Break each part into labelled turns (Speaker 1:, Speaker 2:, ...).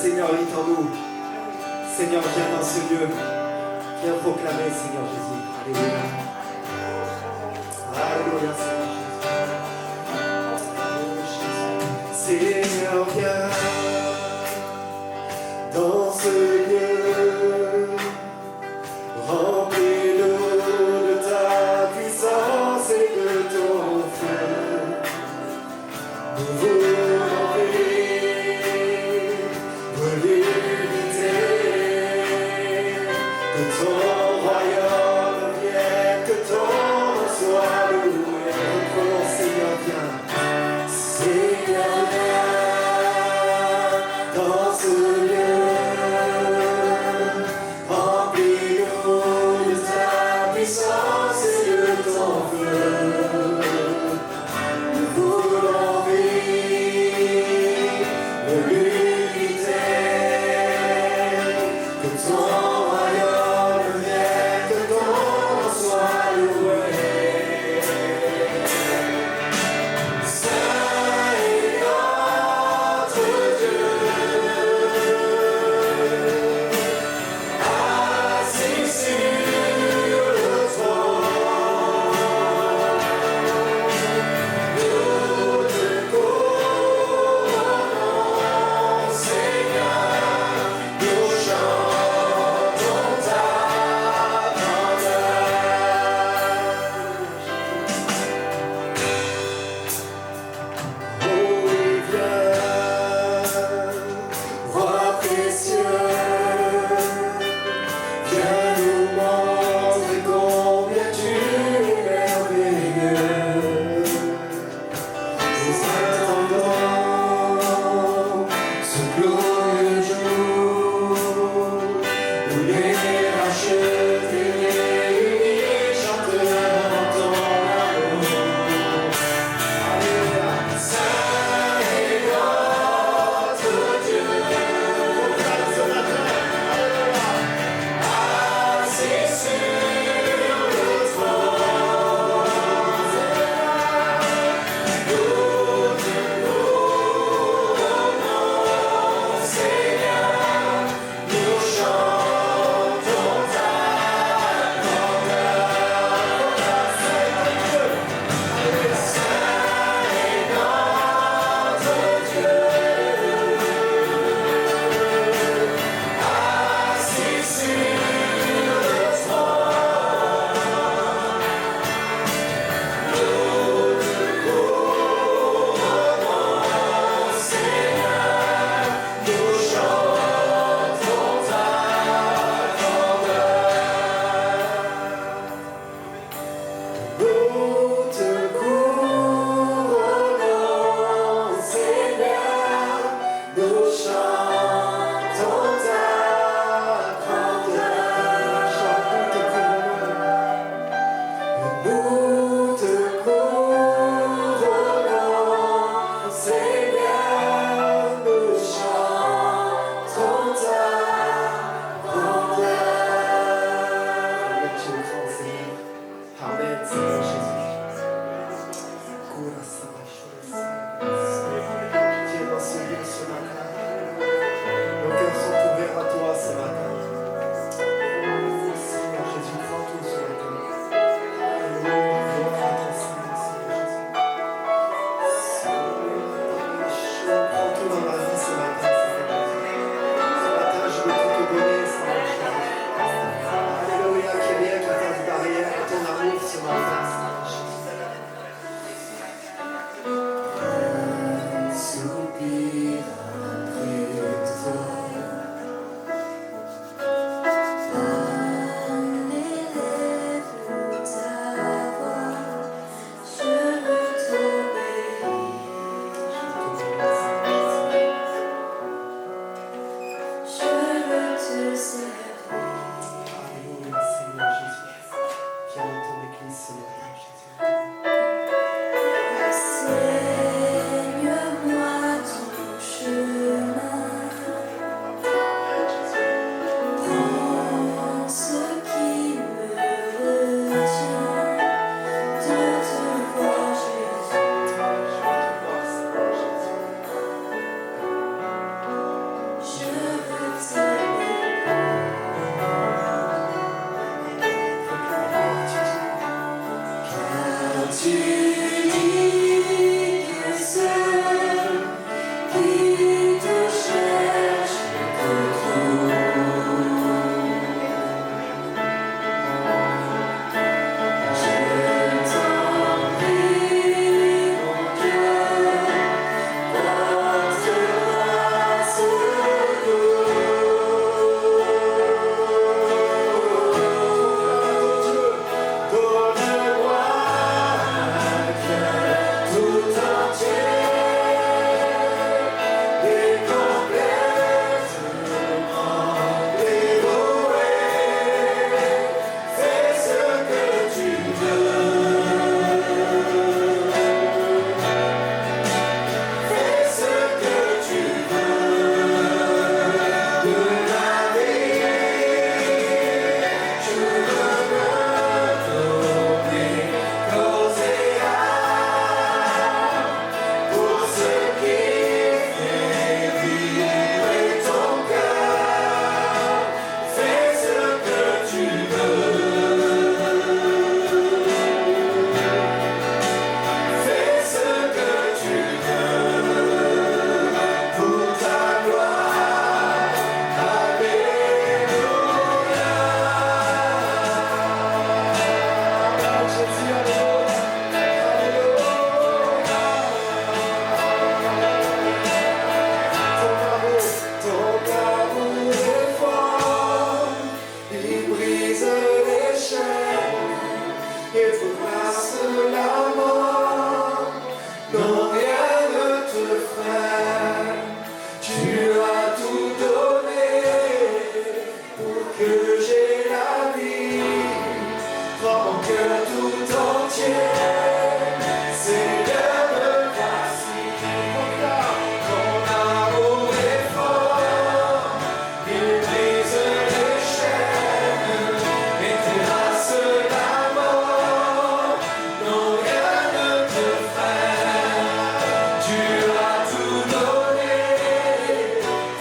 Speaker 1: Seigneur, lit en nous. Seigneur, viens dans ce lieu. Viens proclamer, Seigneur Jésus. Alléluia. Alléluia, Seigneur Jésus. Seigneur, viens dans ce lieu. Remplis-nous de ta puissance et de ton feu. Nous voulons vivre l'unité. Que ton royaume vienne, que ton nom soit loué. Oh Seigneur, viens. Seigneur, viens dans ce lieu.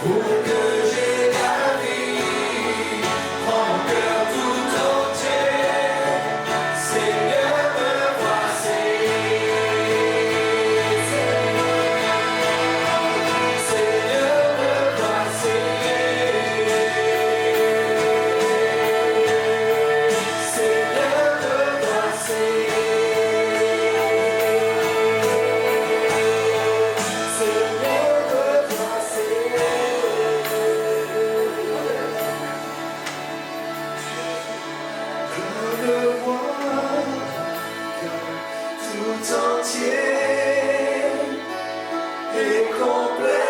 Speaker 1: pour que j'ai la vie, prends mon cœur tout entier, Seigneur me voici, Seigneur me voici, Seigneur me voici. Tout entier et complètement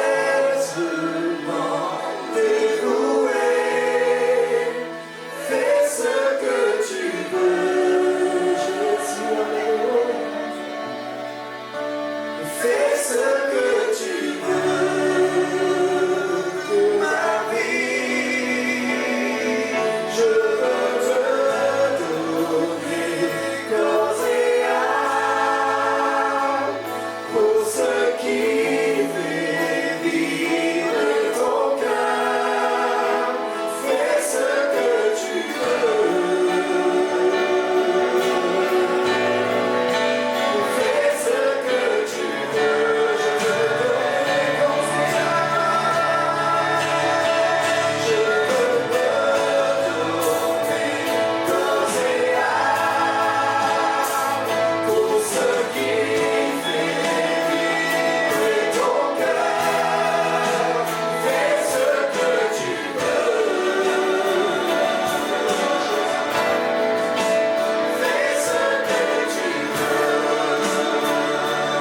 Speaker 1: dévoué, fais ce que tu veux, Jésus, fais ce que tu veux de ma vie, je veux te donner corps et âme pour ce qui fait vivre ton cœur, fais ce que tu veux, fais ce que tu veux, je veux donner corps et âme, je veux te donner corps et âme pour ce qui fait vivre ton cœur, fais ce que tu veux, fais ce que tu veux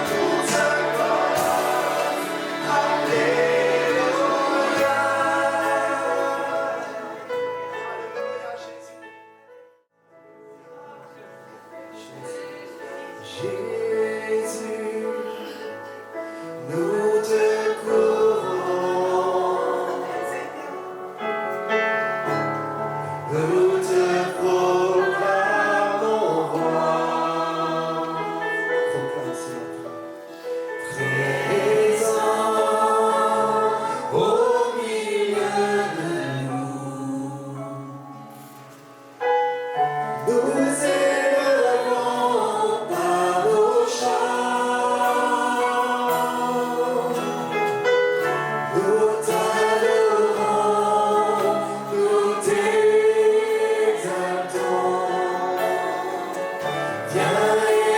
Speaker 1: pour ta gloire, alléluia. Jésus, nous te courons, nous te proclamons roi, présent au milieu de nous. Nous élevons par nos chants, nous t'adorons, nous t'exaltons. Viens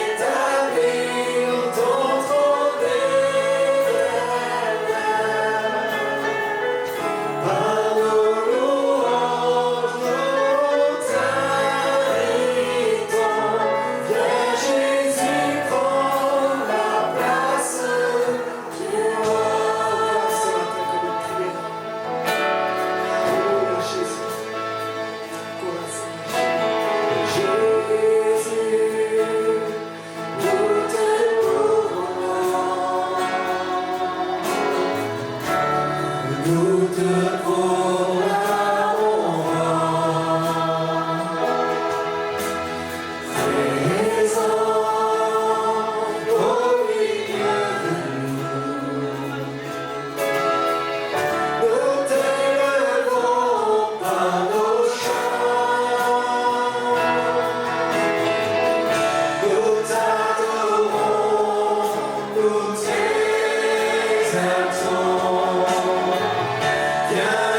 Speaker 1: établir ton trône éternel, par nos louanges, nous t'invitons. Viens Jésus prendre la place du roi. Alléluia Jésus. Jésus, nous te louons, nous te proclamons roi, présent au milieu de nous. Nous t'élevons par nos chants, nous t'adorons, nous t'exaltons. Viens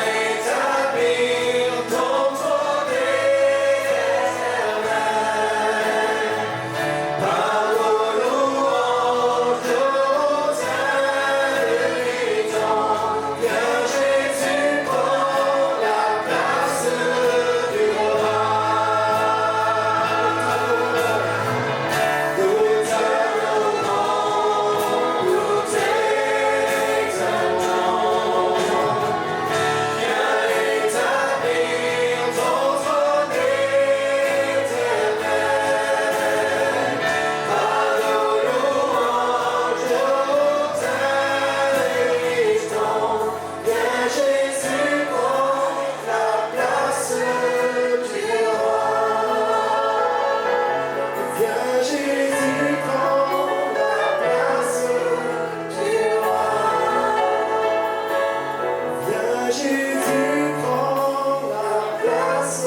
Speaker 1: Jésus prend la place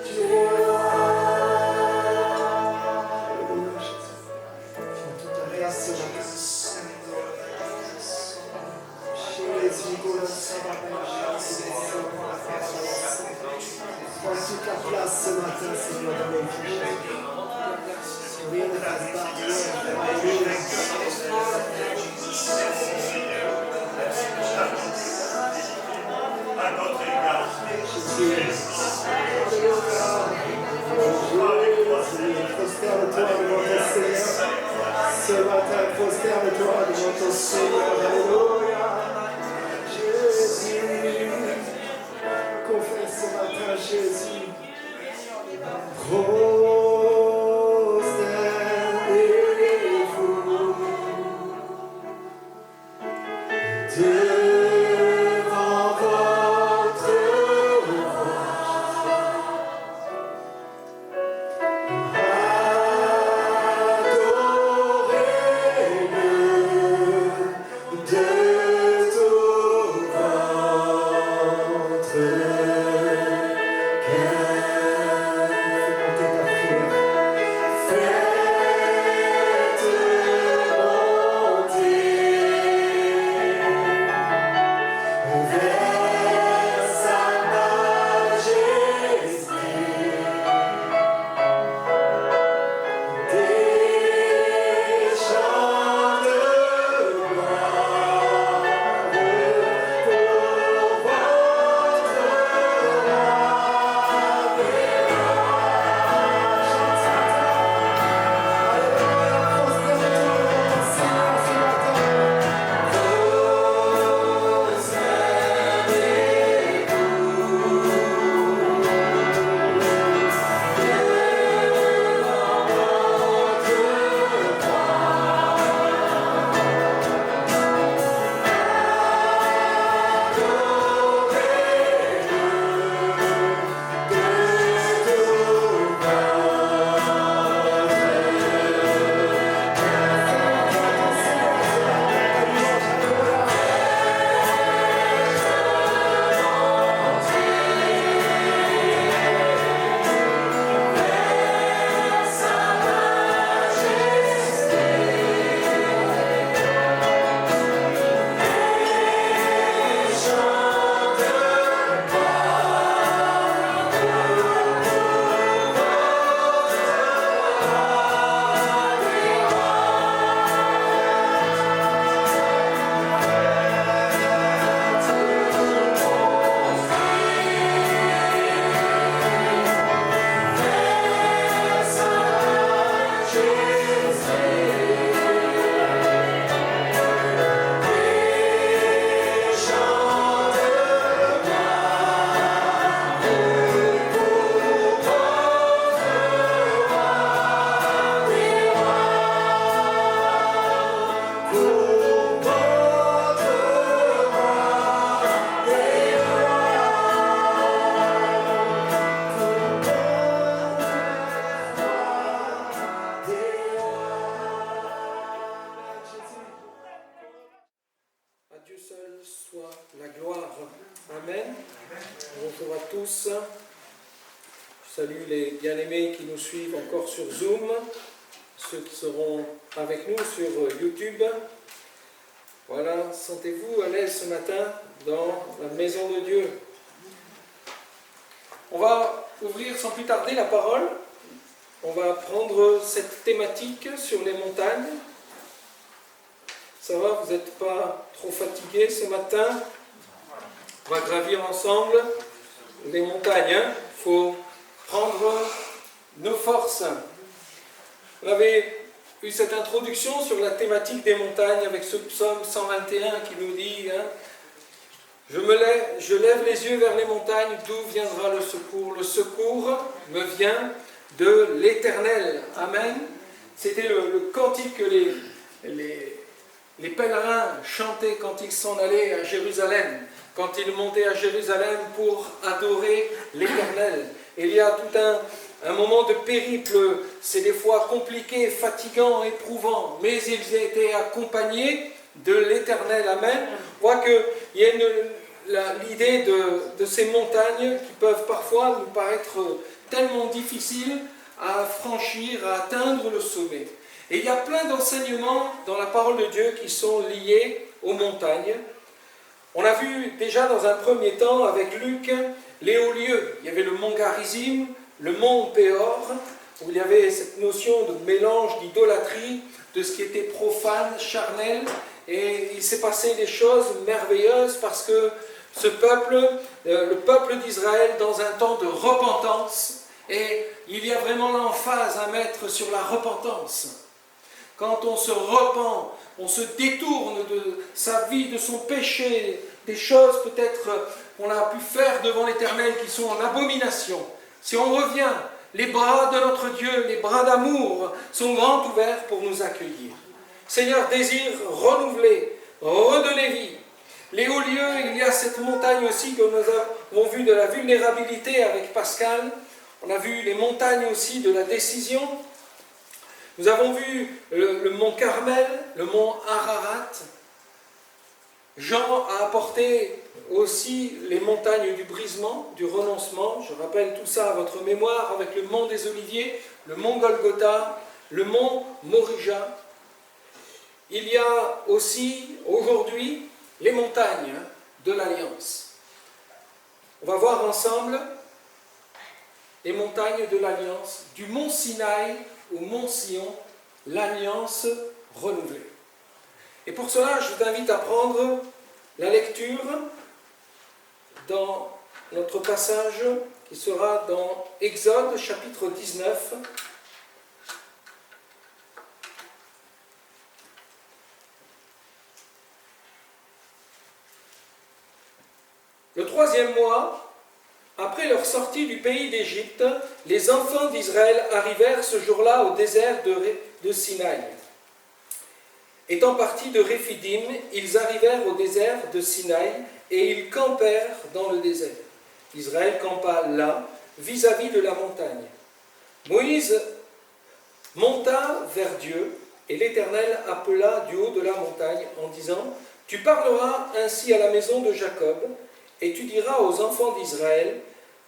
Speaker 1: du roi. Alléluia, Jésus. Viens toute ta grâce ce matin. Jésus, prends toute la place ce matin, Seigneur, dans nos vies. Rien ne passe barrière. Alléluia. Prosterne-toi devant ton Seigneur. Ce matin, prosterne-toi devant ton Seigneur. Alléluia. Jésus. Confesse ce matin, Jésus. Prosternez-vous devant votre roi. Adorez-le de tout votre
Speaker 2: Bonjour à tous. Je salue les bien-aimés qui nous suivent encore sur Zoom, ceux qui seront avec nous sur YouTube. Voilà, sentez-vous à l'aise ce matin dans la maison de Dieu. On va ouvrir sans plus tarder la parole. On va prendre cette thématique sur les montagnes. Ça va, vous n'êtes pas trop fatigués ce matin? On va gravir ensemble les montagnes. Il faut prendre nos forces. On avait eu cette introduction sur la thématique des montagnes avec ce psaume 121 qui nous dit je lève les yeux vers les montagnes, d'où viendra le secours? Le secours me vient de l'Éternel. Amen. C'était le cantique que les pèlerins chantaient quand ils s'en allaient à Jérusalem, quand ils montaient à Jérusalem pour adorer l'Éternel. Et il y a tout un moment de périple, c'est des fois compliqué, fatigant, éprouvant, mais ils étaient accompagnés de l'Éternel. Amen. On voit qu'il y a l'idée de ces montagnes qui peuvent parfois nous paraître tellement difficiles à franchir, à atteindre le sommet. Et il y a plein d'enseignements dans la parole de Dieu qui sont liés aux montagnes. On a vu déjà dans un premier temps avec Luc les hauts lieux. Il y avait le mont Garizim, le mont Péor, où il y avait cette notion de mélange d'idolâtrie, de ce qui était profane, charnel. Et il s'est passé des choses merveilleuses parce que ce peuple, le peuple d'Israël, dans un temps de repentance, et il y a vraiment l'emphase à mettre sur la repentance. Quand on se repent, on se détourne de sa vie, de son péché, des choses peut-être qu'on a pu faire devant l'Éternel qui sont en abomination. Si on revient, les bras de notre Dieu, les bras d'amour sont grands ouverts pour nous accueillir. Seigneur désire renouveler, redonner vie. Les hauts lieux, il y a cette montagne aussi que nous avons vu de la vulnérabilité avec Pascal. On a vu les montagnes aussi de la décision. Nous avons vu le mont Carmel, le mont Ararat. Jean a apporté aussi les montagnes du brisement, du renoncement. Je rappelle tout ça à votre mémoire avec le mont des Oliviers, le mont Golgotha, le mont Morija. Il y a aussi aujourd'hui les montagnes de l'Alliance. On va voir ensemble les montagnes de l'Alliance, du mont Sinaï au mont Sion, l'Alliance renouvelée. Et pour cela, je t'invite à prendre la lecture dans notre passage qui sera dans Exode chapitre 19. Le 3e mois, après leur sortie du pays d'Égypte, les enfants d'Israël arrivèrent ce jour-là au désert de Sinaï. Étant partis de Réphidim, ils arrivèrent au désert de Sinaï et ils campèrent dans le désert. Israël campa là, vis-à-vis de la montagne. Moïse monta vers Dieu et l'Éternel appela du haut de la montagne en disant : « Tu parleras ainsi à la maison de Jacob et tu diras aux enfants d'Israël :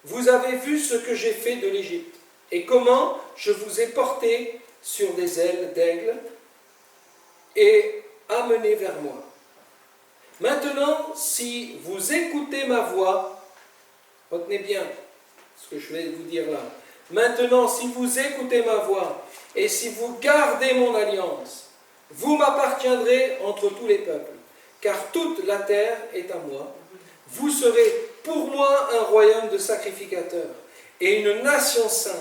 Speaker 2: vous avez vu ce que j'ai fait de l'Égypte et comment je vous ai porté sur des ailes d'aigle et amené vers moi. Maintenant, si vous écoutez ma voix, retenez bien ce que je vais vous dire là. Maintenant, si vous écoutez ma voix et si vous gardez mon alliance, vous m'appartiendrez entre tous les peuples, car toute la terre est à moi. Vous serez pour moi un royaume de sacrificateurs et une nation sainte.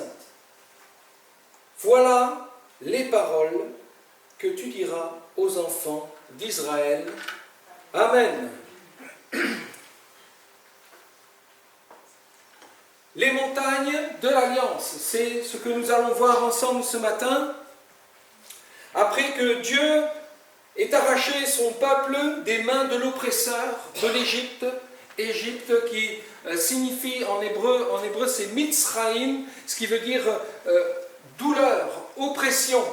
Speaker 2: Voilà les paroles que tu diras aux enfants d'Israël. Amen. Les montagnes de l'Alliance, c'est ce que nous allons voir ensemble ce matin. Après que Dieu ait arraché son peuple des mains de l'oppresseur de l'Égypte, Égypte qui signifie en hébreu c'est Mitzraïm, ce qui veut dire douleur, oppression.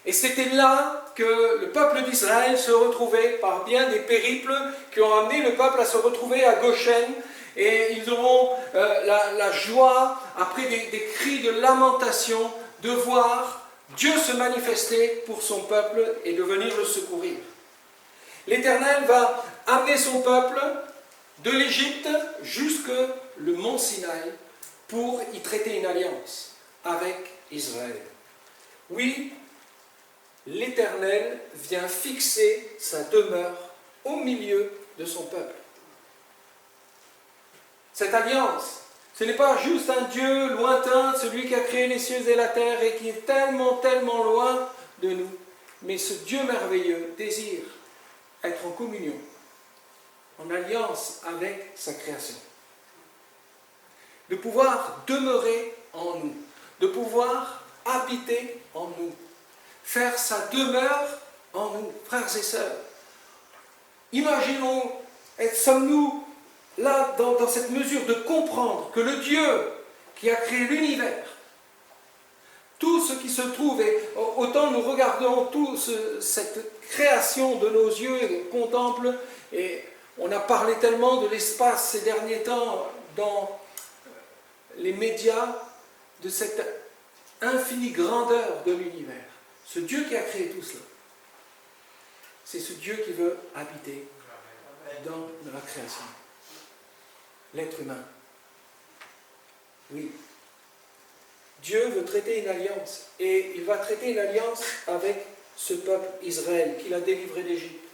Speaker 2: Et c'était là que le peuple d'Israël se retrouvait par bien des périples qui ont amené le peuple à se retrouver à Goshen. Et ils auront la joie, après des cris de lamentation, de voir Dieu se manifester pour son peuple et de venir le secourir. L'Éternel va amener son peuple de l'Égypte jusque le mont Sinaï pour y traiter une alliance avec Israël. Oui, l'Éternel vient fixer sa demeure au milieu de son peuple. Cette alliance, ce n'est pas juste un Dieu lointain, celui qui a créé les cieux et la terre et qui est tellement, tellement loin de nous. Mais ce Dieu merveilleux désire être en communion, en alliance avec sa création. De pouvoir demeurer en nous, de pouvoir habiter en nous, faire sa demeure en nous, frères et sœurs. Imaginons, sommes-nous là dans cette mesure de comprendre que le Dieu qui a créé l'univers, tout ce qui se trouve, et autant nous regardons toute cette création de nos yeux et contemple, et On a parlé tellement de l'espace ces derniers temps dans les médias, de cette infinie grandeur de l'univers. Ce Dieu qui a créé tout cela, c'est ce Dieu qui veut habiter dans la création. L'être humain. Oui. Dieu veut traiter une alliance, et il va traiter une alliance avec ce peuple Israël qu'il a délivré d'Égypte.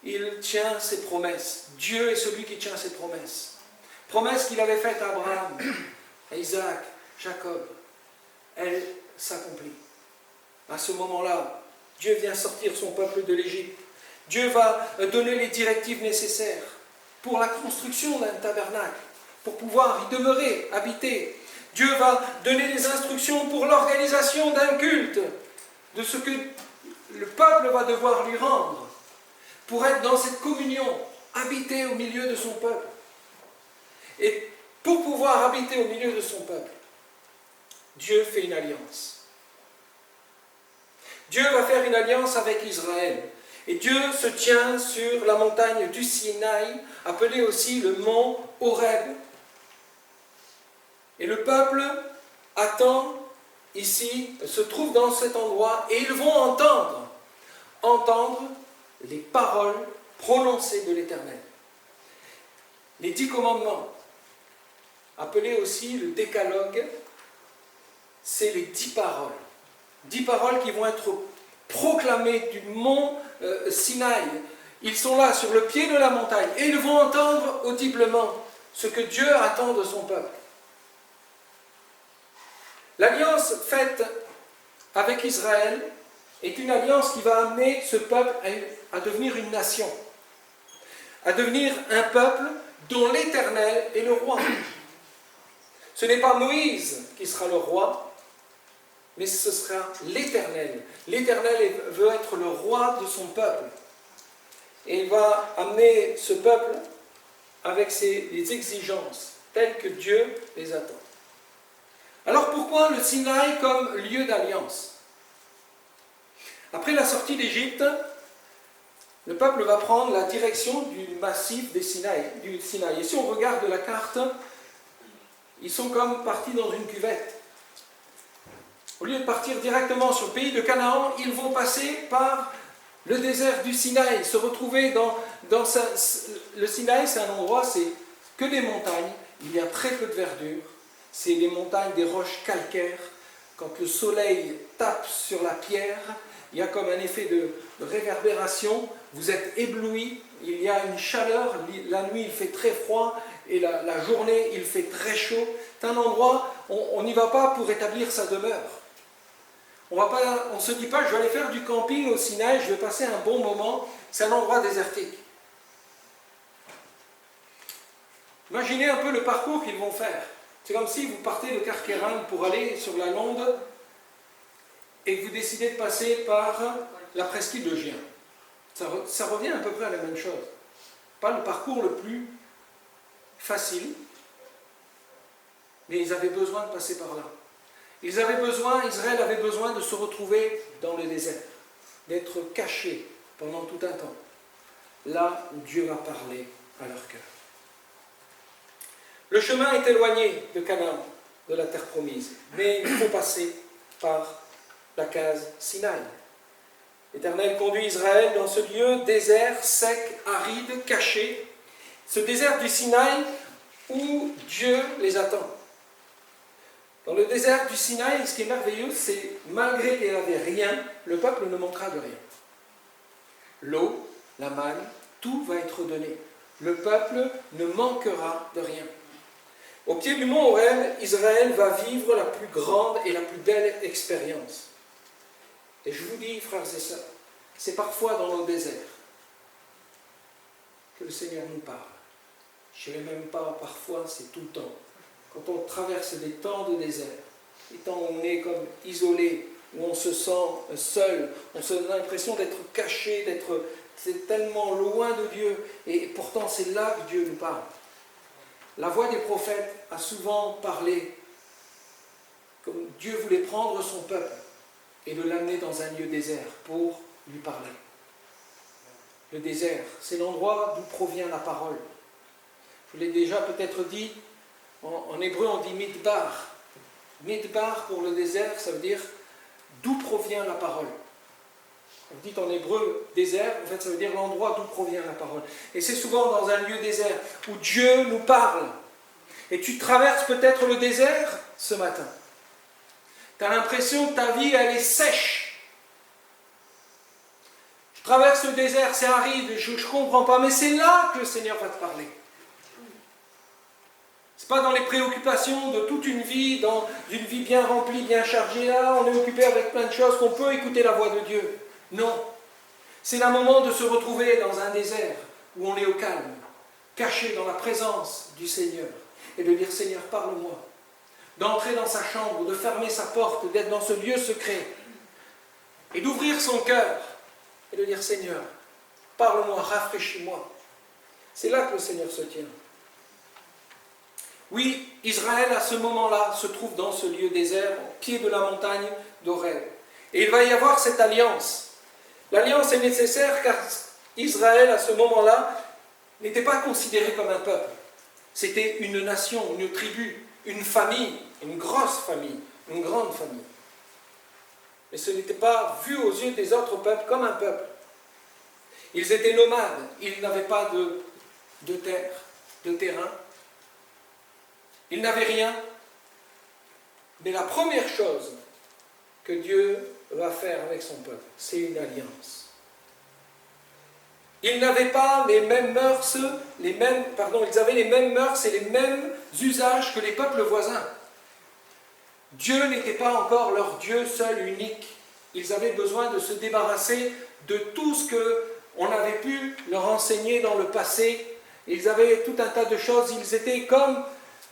Speaker 2: Il tient ses promesses. Dieu est celui qui tient ses promesses. Promesses qu'il avait faites à Abraham, à Isaac, Jacob. Elle s'accomplit. À ce moment-là, Dieu vient sortir son peuple de l'Égypte. Dieu va donner les directives nécessaires pour la construction d'un tabernacle, pour pouvoir y demeurer, habiter. Dieu va donner les instructions pour l'organisation d'un culte, de ce que le peuple va devoir lui rendre, pour être dans cette communion, habiter au milieu de son peuple. Et pour pouvoir habiter au milieu de son peuple, Dieu fait une alliance. Dieu va faire une alliance avec Israël. Et Dieu se tient sur la montagne du Sinaï, appelée aussi le mont Horeb. Et le peuple attend ici, se trouve dans cet endroit, et ils vont entendre les paroles prononcées de l'Éternel. Les 10 commandements, appelés aussi le décalogue, c'est les 10 paroles. 10 paroles qui vont être proclamées du mont Sinaï. Ils sont là sur le pied de la montagne et ils vont entendre audiblement ce que Dieu attend de son peuple. L'alliance faite avec Israël est une alliance qui va amener ce peuple à devenir une nation, à devenir un peuple dont l'Éternel est le roi. Ce n'est pas Moïse qui sera le roi, mais ce sera l'Éternel. L'Éternel veut être le roi de son peuple. Et il va amener ce peuple avec les exigences telles que Dieu les attend. Alors pourquoi le Sinaï comme lieu d'alliance? Après la sortie d'Égypte, le peuple va prendre la direction du massif du Sinaï. Et si on regarde la carte, ils sont comme partis dans une cuvette. Au lieu de partir directement sur le pays de Canaan, ils vont passer par le désert du Sinaï, se retrouver le Sinaï, c'est un endroit, c'est que des montagnes, il y a très peu de verdure, c'est les montagnes, des roches calcaires. Quand le soleil tape sur la pierre, il y a comme un effet de réverbération, vous êtes ébloui, il y a une chaleur, la nuit il fait très froid et la journée il fait très chaud. C'est un endroit, on n'y va pas pour établir sa demeure. On ne se dit pas, je vais aller faire du camping au Sinaï, je vais passer un bon moment. C'est un endroit désertique. Imaginez un peu le parcours qu'ils vont faire. C'est comme si vous partez de Carqueiranne pour aller sur la Londe et que vous décidez de passer par la presqu'île de Gien. Ça revient à peu près à la même chose. Pas le parcours le plus facile, mais ils avaient besoin de passer par là. Israël avait besoin de se retrouver dans le désert, d'être caché pendant tout un temps, là où Dieu va parler à leur cœur. Le chemin est éloigné de Canaan, de la terre promise, mais il faut passer par la case Sinaï. L'Éternel conduit Israël dans ce lieu désert, sec, aride, caché, ce désert du Sinaï où Dieu les attend. Dans le désert du Sinaï, ce qui est merveilleux, c'est malgré qu'il n'y avait rien, le peuple ne manquera de rien. L'eau, la manne, tout va être donné. Le peuple ne manquera de rien. Au pied du mont Horeb, Israël va vivre la plus grande et la plus belle expérience. Et je vous dis, frères et sœurs, c'est parfois dans nos déserts que le Seigneur nous parle. Je ne dirais même pas parfois, c'est tout le temps. Quand on traverse des temps de désert, des temps où on est comme isolé, où on se sent seul, on a l'impression d'être caché, c'est tellement loin de Dieu, et pourtant c'est là que Dieu nous parle. La voix des prophètes a souvent parlé comme Dieu voulait prendre son peuple et de l'amener dans un lieu désert pour lui parler. le désert. C'est l'endroit d'où provient la parole. Je vous l'ai déjà peut-être dit, en hébreu on dit midbar. Midbar pour le désert, ça veut dire d'où provient la parole. On dit en hébreu désert, en fait ça veut dire l'endroit d'où provient la parole. Et c'est souvent dans un lieu désert où Dieu nous parle. Et tu traverses peut-être le désert ce matin. Tu as l'impression que ta vie elle est sèche. Je traverse le désert, c'est aride, je ne comprends pas, mais c'est là que le Seigneur va te parler. Ce n'est pas dans les préoccupations de toute une vie, dans une vie bien remplie, bien chargée. Là, on est occupé avec plein de choses qu'on peut écouter la voix de Dieu. Non. C'est un moment de se retrouver dans un désert où on est au calme, caché dans la présence du Seigneur, et de dire Seigneur, parle-moi. D'entrer dans sa chambre, de fermer sa porte, d'être dans ce lieu secret, et d'ouvrir son cœur, et de dire Seigneur, parle-moi, rafraîchis-moi. C'est là que le Seigneur se tient. Oui, Israël, à ce moment-là, se trouve dans ce lieu désert, au pied de la montagne d'Horeb. Et il va y avoir cette alliance. L'alliance est nécessaire car Israël, à ce moment-là, n'était pas considéré comme un peuple. C'était une nation, une tribu, une famille, une grosse famille, une grande famille. Mais ce n'était pas vu aux yeux des autres peuples comme un peuple. Ils étaient nomades, ils n'avaient pas de terre, de terrain. Ils n'avaient rien. Mais la première chose que Dieu va faire avec son peuple, c'est une alliance. Ils n'avaient pas les mêmes mœurs, ils avaient les mêmes mœurs et les mêmes usages que les peuples voisins. Dieu n'était pas encore leur Dieu seul, unique. Ils avaient besoin de se débarrasser de tout ce qu'on avait pu leur enseigner dans le passé. Ils avaient tout un tas de choses, ils étaient comme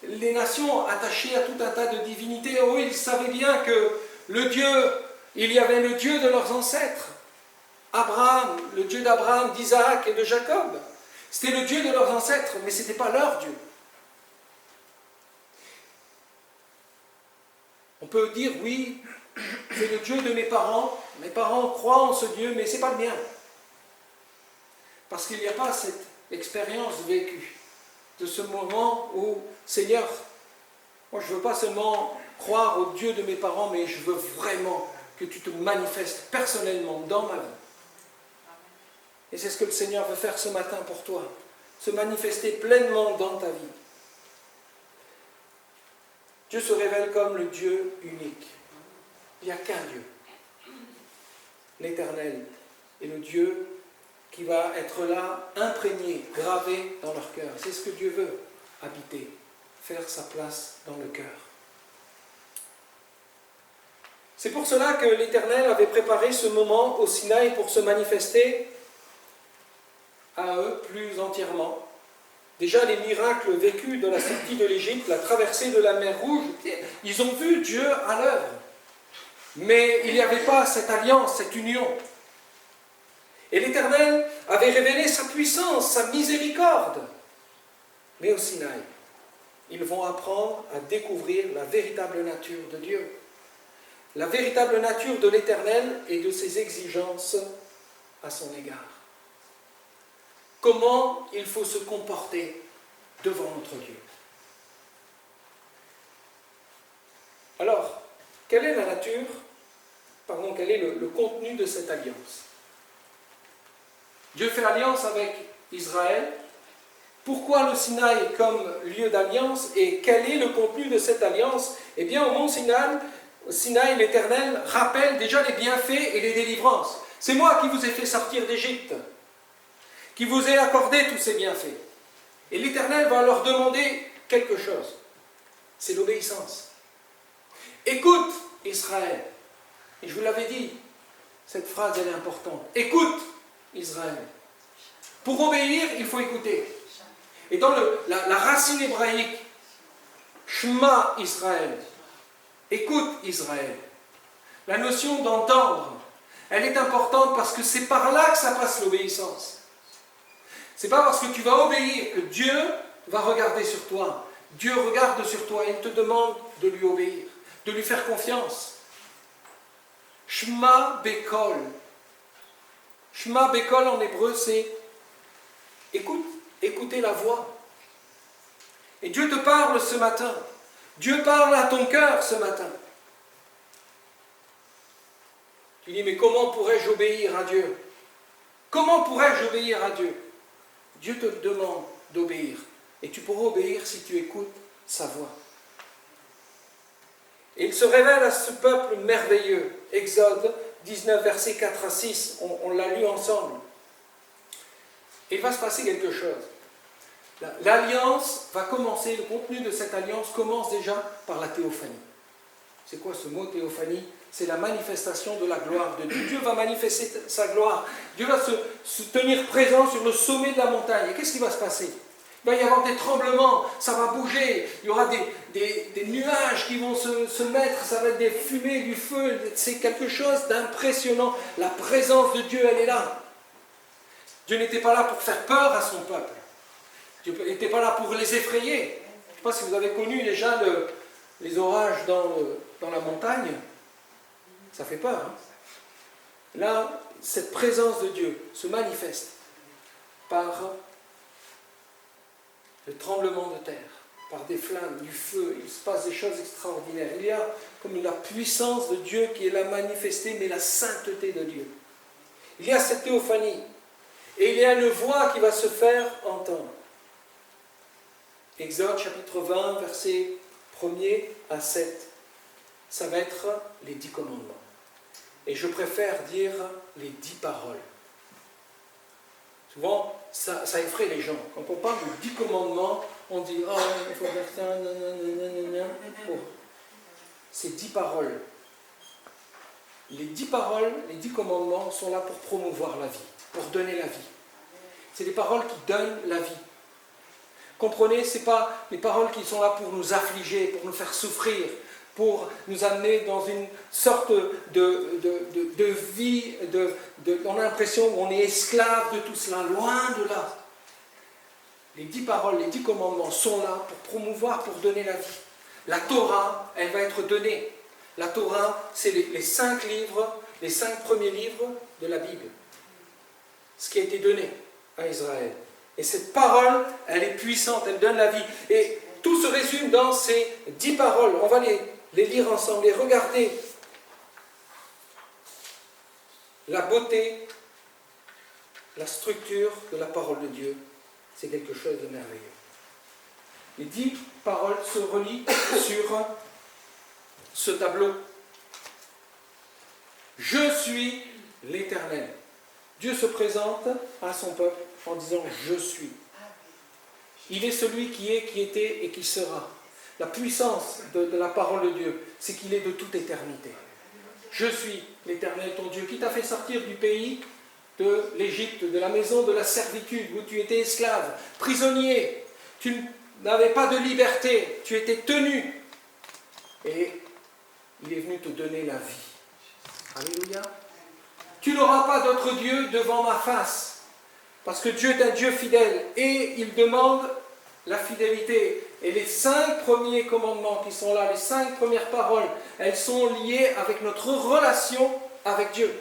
Speaker 2: les nations attachées à tout un tas de divinités. Oh, ils savaient bien que il y avait le Dieu de leurs ancêtres. Abraham, le Dieu d'Abraham, d'Isaac et de Jacob. C'était le Dieu de leurs ancêtres, mais ce n'était pas leur Dieu. On peut dire, oui, c'est le Dieu de mes parents croient en ce Dieu, mais ce n'est pas le mien. Parce qu'il n'y a pas cette expérience vécue de ce moment où, Seigneur, moi je ne veux pas seulement croire au Dieu de mes parents, mais je veux vraiment que tu te manifestes personnellement dans ma vie. Et c'est ce que le Seigneur veut faire ce matin pour toi, se manifester pleinement dans ta vie. Dieu se révèle comme le Dieu unique. Il n'y a qu'un Dieu, l'Éternel, et le Dieu qui va être là, imprégné, gravé dans leur cœur. C'est ce que Dieu veut, habiter, faire sa place dans le cœur. C'est pour cela que l'Éternel avait préparé ce moment au Sinaï pour se manifester à eux plus entièrement. Déjà les miracles vécus de la sortie de l'Égypte, la traversée de la mer Rouge, ils ont vu Dieu à l'œuvre. Mais il n'y avait pas cette alliance, cette union. Et l'Éternel avait révélé sa puissance, sa miséricorde. Mais au Sinaï, ils vont apprendre à découvrir la véritable nature de Dieu. La véritable nature de l'Éternel et de ses exigences à son égard. Comment il faut se comporter devant notre Dieu. Alors, quelle est la nature, quel est le contenu de cette alliance? Dieu fait alliance avec Israël. Pourquoi le Sinaï comme lieu d'alliance et quel est le contenu de cette alliance? Eh bien, au mont Sinaï, l'Éternel rappelle déjà les bienfaits et les délivrances. C'est moi qui vous ai fait sortir d'Égypte, qui vous ai accordé tous ces bienfaits. Et l'Éternel va leur demander quelque chose. C'est l'obéissance. Écoute, Israël. Et je vous l'avais dit, cette phrase elle est importante. Écoute, Israël. Pour obéir, il faut écouter. Et dans la racine hébraïque, Shema Israël. Écoute, Israël. La notion d'entendre, elle est importante parce que c'est par là que ça passe l'obéissance. C'est pas parce que tu vas obéir que Dieu va regarder sur toi. Dieu regarde sur toi et il te demande de lui obéir, de lui faire confiance. Shema Bekol. Shema Bekol en hébreu, c'est écoutez la voix. Et Dieu te parle ce matin. Dieu parle à ton cœur ce matin. Tu dis, mais comment pourrais-je obéir à Dieu? Comment pourrais-je obéir à Dieu? Dieu te demande d'obéir. Et tu pourras obéir si tu écoutes sa voix. Et il se révèle à ce peuple merveilleux. Exode 19, versets 4 à 6. On l'a lu ensemble. Et il va se passer quelque chose. L'alliance va commencer, le contenu de cette alliance commence déjà par la théophanie. C'est quoi ce mot théophanie? C'est la manifestation de la gloire de Dieu. Dieu va manifester sa gloire. Dieu va se tenir présent sur le sommet de la montagne. Et qu'est-ce qui va se passer? Il va y avoir des tremblements, ça va bouger, il y aura des nuages qui vont se mettre, ça va être des fumées, du feu, c'est quelque chose d'impressionnant. La présence de Dieu, elle est là. Dieu n'était pas là pour faire peur à son peuple. Dieu n'était pas là pour les effrayer. Je ne sais pas si vous avez connu déjà les orages dans la montagne. Ça fait peur. Hein? Là, cette présence de Dieu se manifeste par le tremblement de terre, par des flammes, du feu. Il se passe des choses extraordinaires. Il y a comme la puissance de Dieu qui est là manifestée, mais la sainteté de Dieu. Il y a cette théophanie. Et il y a une voix qui va se faire entendre. Exode chapitre 20, versets 1er à 7. Ça va être les 10 commandements. Et je préfère dire les 10 paroles. Souvent, ça effraie les gens. Quand on parle de 10 commandements, on dit « Oh, il faut faire ça, nanana. » Oh. C'est 10 paroles. Les 10 paroles, les 10 commandements sont là pour promouvoir la vie, pour donner la vie. C'est des paroles qui donnent la vie. Comprenez, ce n'est pas les paroles qui sont là pour nous affliger, pour nous faire souffrir, pour nous amener dans une sorte de vie, on a l'impression qu'on est esclave de tout cela, loin de là. Les 10 paroles, les 10 commandements sont là pour promouvoir, pour donner la vie. La Torah, elle va être donnée. La Torah, c'est les 5 livres, les 5 premiers livres de la Bible. Ce qui a été donné à Israël. Et cette parole, elle est puissante, elle donne la vie. Et tout se résume dans ces 10 paroles. On va les lire ensemble et regarder la beauté, la structure de la parole de Dieu. C'est quelque chose de merveilleux. Les 10 paroles se relient sur ce tableau. Je suis l'Éternel. Dieu se présente à son peuple en disant « Je suis ». Il est celui qui est, qui était et qui sera. La puissance de la parole de Dieu, c'est qu'il est de toute éternité. Je suis l'Éternel ton Dieu, qui t'a fait sortir du pays de l'Égypte, de la maison de la servitude, où tu étais esclave, prisonnier. Tu n'avais pas de liberté, tu étais tenu. Et il est venu te donner la vie. Alléluia. Tu n'auras pas d'autre Dieu devant ma face, parce que Dieu est un Dieu fidèle, et il demande la fidélité. Et les 5 premiers commandements qui sont là, les 5 premières paroles, elles sont liées avec notre relation avec Dieu.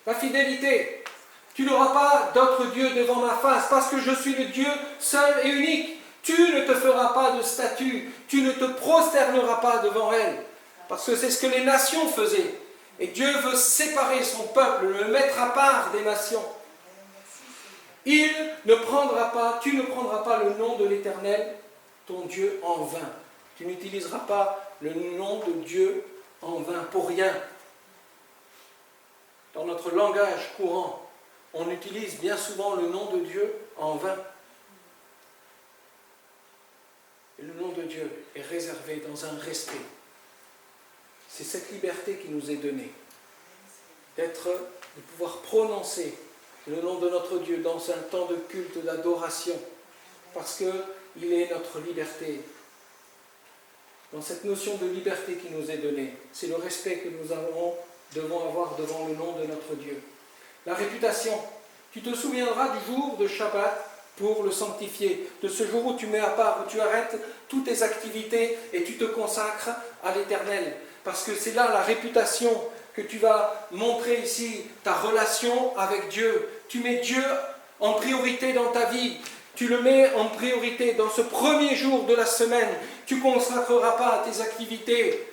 Speaker 2: La fidélité. Tu n'auras pas d'autre Dieu devant ma face, parce que je suis le Dieu seul et unique. Tu ne te feras pas de statue, tu ne te prosterneras pas devant elle, parce que c'est ce que les nations faisaient. Et Dieu veut séparer son peuple, le mettre à part des nations. Il ne prendra pas, tu ne prendras pas le nom de l'Éternel, ton Dieu, en vain. Tu n'utiliseras pas le nom de Dieu en vain, pour rien. Dans notre langage courant, on utilise bien souvent le nom de Dieu en vain. Et le nom de Dieu est réservé dans un respect. C'est cette liberté qui nous est donnée, de pouvoir prononcer le nom de notre Dieu dans un temps de culte, d'adoration, parce qu'il est notre liberté. Dans cette notion de liberté qui nous est donnée, c'est le respect que nous devons avoir devant le nom de notre Dieu. La réputation, tu te souviendras du jour de Shabbat pour le sanctifier, de ce jour où tu mets à part, où tu arrêtes toutes tes activités et tu te consacres à l'Éternel. Parce que c'est là la réputation que tu vas montrer ici ta relation avec Dieu. Tu mets Dieu en priorité dans ta vie. Tu le mets en priorité dans ce premier jour de la semaine. Tu ne consacreras pas à tes activités,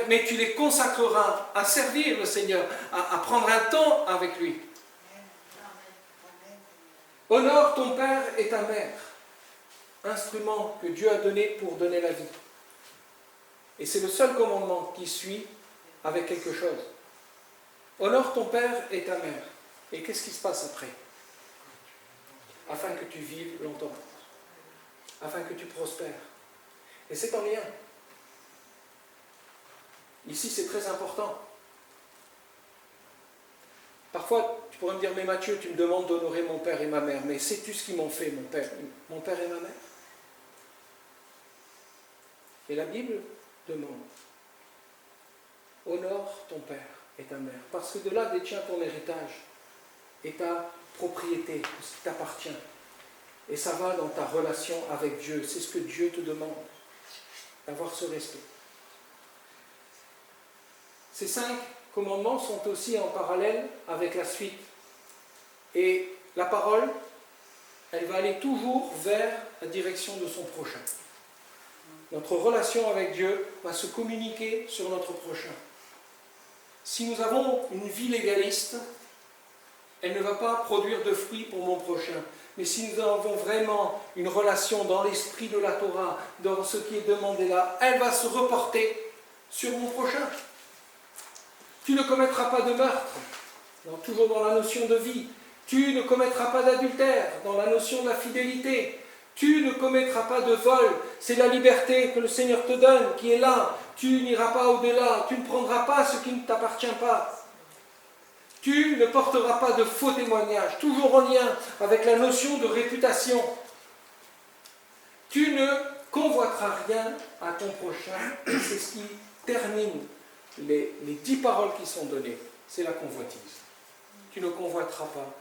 Speaker 2: mais tu les consacreras à servir le Seigneur, à prendre un temps avec lui. Honore ton père et ta mère, instrument que Dieu a donné pour donner la vie. Et c'est le seul commandement qui suit avec quelque chose. Honore ton père et ta mère. Et qu'est-ce qui se passe après? Afin que tu vives longtemps, afin que tu prospères. Et c'est en lien. Ici, c'est très important. Parfois, tu pourrais me dire, mais Mathieu, tu me demandes d'honorer mon père et ma mère, mais sais-tu ce qu'ils m'ont fait, mon père et ma mère? Et la Bible demande, honore ton père et ta mère, parce que de là détient ton héritage et ta propriété, ce qui t'appartient. Et ça va dans ta relation avec Dieu. C'est ce que Dieu te demande, d'avoir ce respect. Ces 5 commandements sont aussi en parallèle avec la suite. Et la parole, elle va aller toujours vers la direction de son prochain. Notre relation avec Dieu va se communiquer sur notre prochain. Si nous avons une vie légaliste, elle ne va pas produire de fruits pour mon prochain. Mais si nous avons vraiment une relation dans l'esprit de la Torah, dans ce qui est demandé là, elle va se reporter sur mon prochain. Tu ne commettras pas de meurtre, toujours dans la notion de vie. Tu ne commettras pas d'adultère, dans la notion de la fidélité. Tu ne commettras pas de vol, c'est la liberté que le Seigneur te donne, qui est là. Tu n'iras pas au-delà, tu ne prendras pas ce qui ne t'appartient pas. Tu ne porteras pas de faux témoignages, toujours en lien avec la notion de réputation. Tu ne convoiteras rien à ton prochain, et c'est ce qui termine les 10 paroles qui sont données, c'est la convoitise. Tu ne convoiteras pas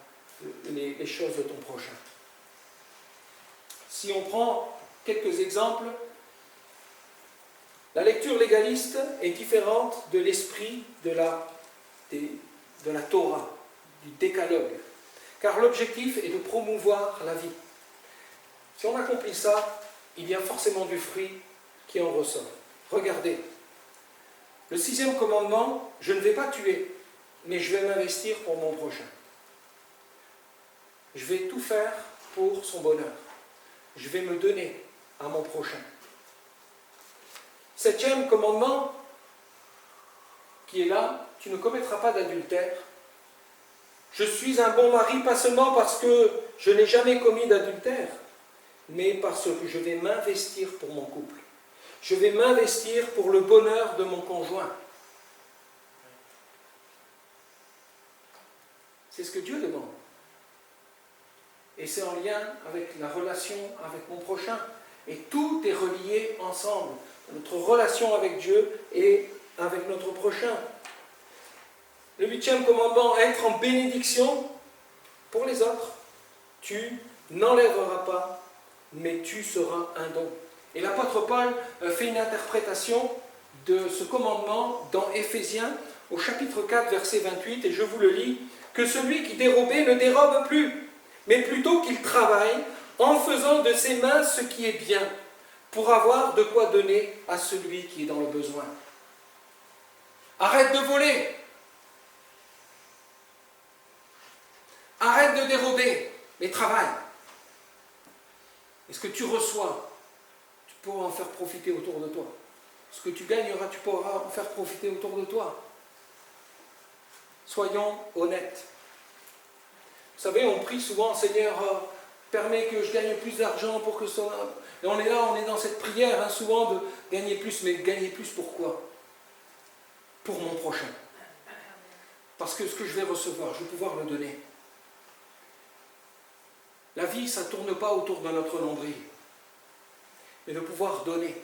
Speaker 2: les choses de ton prochain. Si on prend quelques exemples, la lecture légaliste est différente de l'esprit de la Torah, du décalogue, car l'objectif est de promouvoir la vie. Si on accomplit ça, il y a forcément du fruit qui en ressort. Regardez, le 6e commandement, je ne vais pas tuer, mais je vais m'investir pour mon prochain. Je vais tout faire pour son bonheur. Je vais me donner à mon prochain. 7e commandement, qui est là, tu ne commettras pas d'adultère. Je suis un bon mari, pas seulement parce que je n'ai jamais commis d'adultère, mais parce que je vais m'investir pour mon couple. Je vais m'investir pour le bonheur de mon conjoint. C'est ce que Dieu demande. Et c'est en lien avec la relation avec mon prochain. Et tout est relié ensemble. Notre relation avec Dieu et avec notre prochain. Le 8e commandement, être en bénédiction pour les autres. Tu n'enlèveras pas, mais tu seras un don. Et l'apôtre Paul fait une interprétation de ce commandement dans Éphésiens, au chapitre 4, verset 28, et je vous le lis, que celui qui dérobait ne dérobe plus, mais plutôt qu'il travaille en faisant de ses mains ce qui est bien, pour avoir de quoi donner à celui qui est dans le besoin. Arrête de voler. Arrête de dérober, mais travaille. Et ce que tu reçois, tu pourras en faire profiter autour de toi. Ce que tu gagneras, tu pourras en faire profiter autour de toi. Soyons honnêtes. Vous savez, on prie souvent, Seigneur, permets que je gagne plus d'argent pour que ça... Et on est là, on est dans cette prière, souvent de gagner plus, mais gagner plus pourquoi? Pour mon prochain. Parce que ce que je vais recevoir, je vais pouvoir le donner. La vie, ça ne tourne pas autour de notre nombril, mais de pouvoir donner,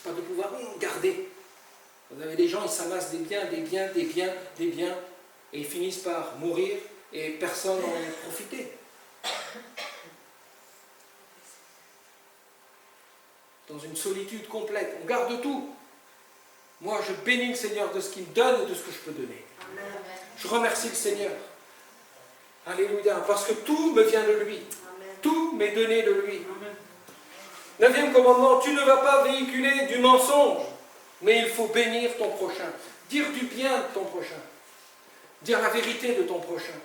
Speaker 2: pas de pouvoir garder. Vous avez des gens, ils s'amassent des biens, et ils finissent par mourir, et personne n'en a profité. Dans une solitude complète, on garde tout. Moi, je bénis le Seigneur de ce qu'il me donne et de ce que je peux donner. Je remercie le Seigneur. Alléluia. Parce que tout me vient de lui. Tout m'est donné de lui. 9e commandement, tu ne vas pas véhiculer du mensonge, mais il faut bénir ton prochain. Dire du bien de ton prochain. Dire la vérité de ton prochain.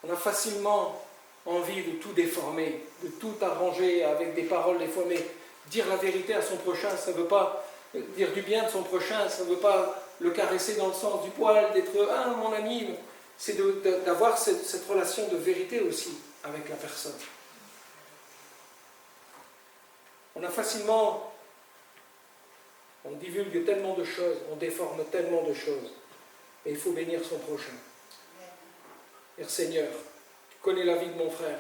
Speaker 2: On a facilement envie de tout déformer, de tout arranger avec des paroles des fois, mais dire la vérité à son prochain, ça ne veut pas dire du bien de son prochain, ça ne veut pas le caresser dans le sens du poil, d'être « Ah, mon ami », c'est d'avoir cette relation de vérité aussi avec la personne. On a facilement, on divulgue tellement de choses, on déforme tellement de choses, et il faut bénir son prochain. Dire Seigneur, tu connais la vie de mon frère,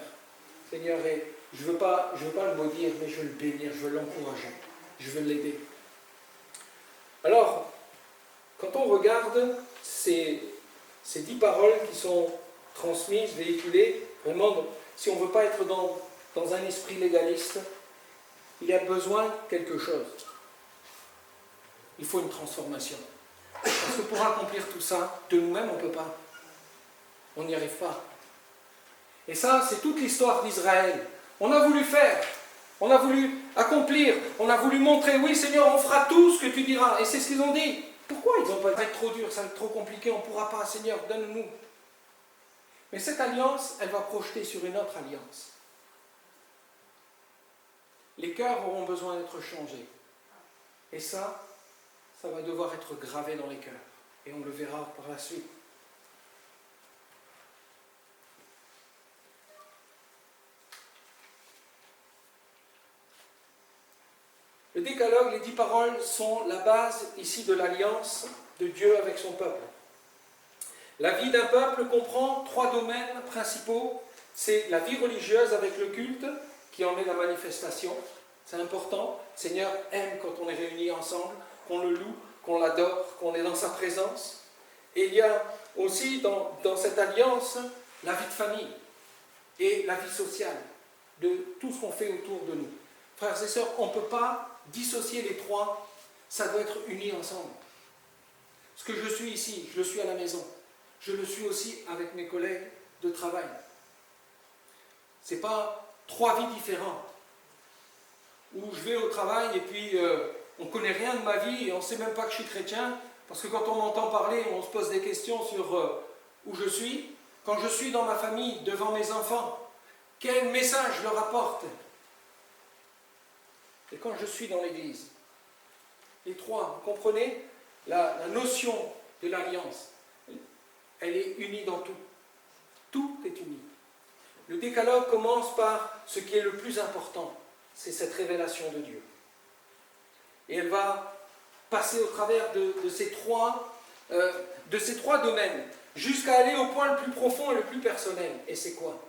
Speaker 2: Seigneur, et je ne veux pas le maudire, mais je veux le bénir, je veux l'encourager, je veux l'aider. Alors, quand on regarde ces 10 paroles qui sont transmises, véhiculées, vraiment, si on ne veut pas être dans un esprit légaliste, il y a besoin de quelque chose. Il faut une transformation. Parce que pour accomplir tout ça, de nous-mêmes, on ne peut pas. On n'y arrive pas. Et ça, c'est toute l'histoire d'Israël. On a voulu faire, on a voulu accomplir, on a voulu montrer, oui Seigneur, on fera tout ce que tu diras. Et c'est ce qu'ils ont dit. Pourquoi ils n'ont pas dit, ça va être trop dur, ça va être trop compliqué, on ne pourra pas, Seigneur, donne-nous. Mais cette alliance, elle va projeter sur une autre alliance. Les cœurs auront besoin d'être changés. Et ça va devoir être gravé dans les cœurs. Et on le verra par la suite. Le décalogue, les 10 paroles sont la base ici de l'alliance de Dieu avec son peuple. La vie d'un peuple comprend 3 domaines principaux. C'est la vie religieuse avec le culte, qui en est la manifestation. C'est important. Le Seigneur aime quand on est réunis ensemble, qu'on le loue, qu'on l'adore, qu'on est dans sa présence. Et il y a aussi dans cette alliance la vie de famille et la vie sociale, de tout ce qu'on fait autour de nous. Frères et sœurs, on ne peut pas dissocier les 3, ça doit être uni ensemble. Ce que je suis ici, je le suis à la maison. Je le suis aussi avec mes collègues de travail. Ce n'est pas 3 vies différentes. Où je vais au travail et puis on ne connaît rien de ma vie et on ne sait même pas que je suis chrétien, parce que quand on m'entend parler, on se pose des questions sur où je suis. Quand je suis dans ma famille, devant mes enfants, quel message je leur apporte? Et quand je suis dans l'église, les 3, vous comprenez la notion de l'alliance, elle est unie dans tout. Tout est uni. Le décalogue commence par ce qui est le plus important, c'est cette révélation de Dieu. Et elle va passer au travers de ces trois domaines, jusqu'à aller au point le plus profond et le plus personnel. Et c'est quoi?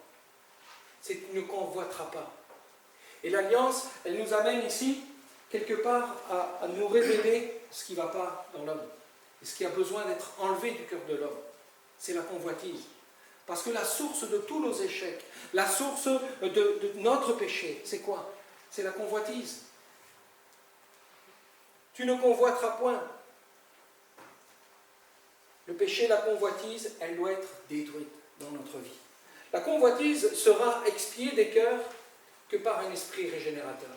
Speaker 2: C'est tu ne convoiteras pas. Et l'alliance, elle nous amène ici, quelque part, à nous révéler ce qui ne va pas dans l'homme. Et ce qui a besoin d'être enlevé du cœur de l'homme. C'est la convoitise. Parce que la source de tous nos échecs, la source de notre péché, c'est quoi? C'est la convoitise. Tu ne convoiteras point. Le péché, la convoitise, elle doit être détruite dans notre vie. La convoitise sera expiée des cœurs que par un esprit régénérateur.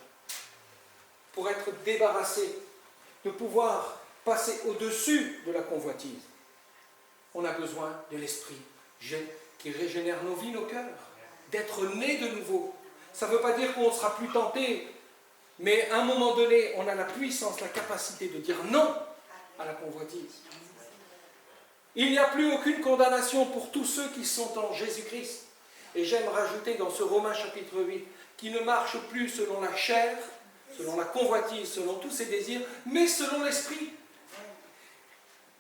Speaker 2: Pour être débarrassé, de pouvoir passer au-dessus de la convoitise, on a besoin de l'esprit qui régénère nos vies, nos cœurs, d'être né de nouveau. Ça ne veut pas dire qu'on ne sera plus tenté, mais à un moment donné, on a la puissance, la capacité de dire non à la convoitise. Il n'y a plus aucune condamnation pour tous ceux qui sont en Jésus-Christ. Et j'aime rajouter dans ce Romains chapitre 8, qui ne marche plus selon la chair, selon la convoitise, selon tous ses désirs, mais selon l'esprit.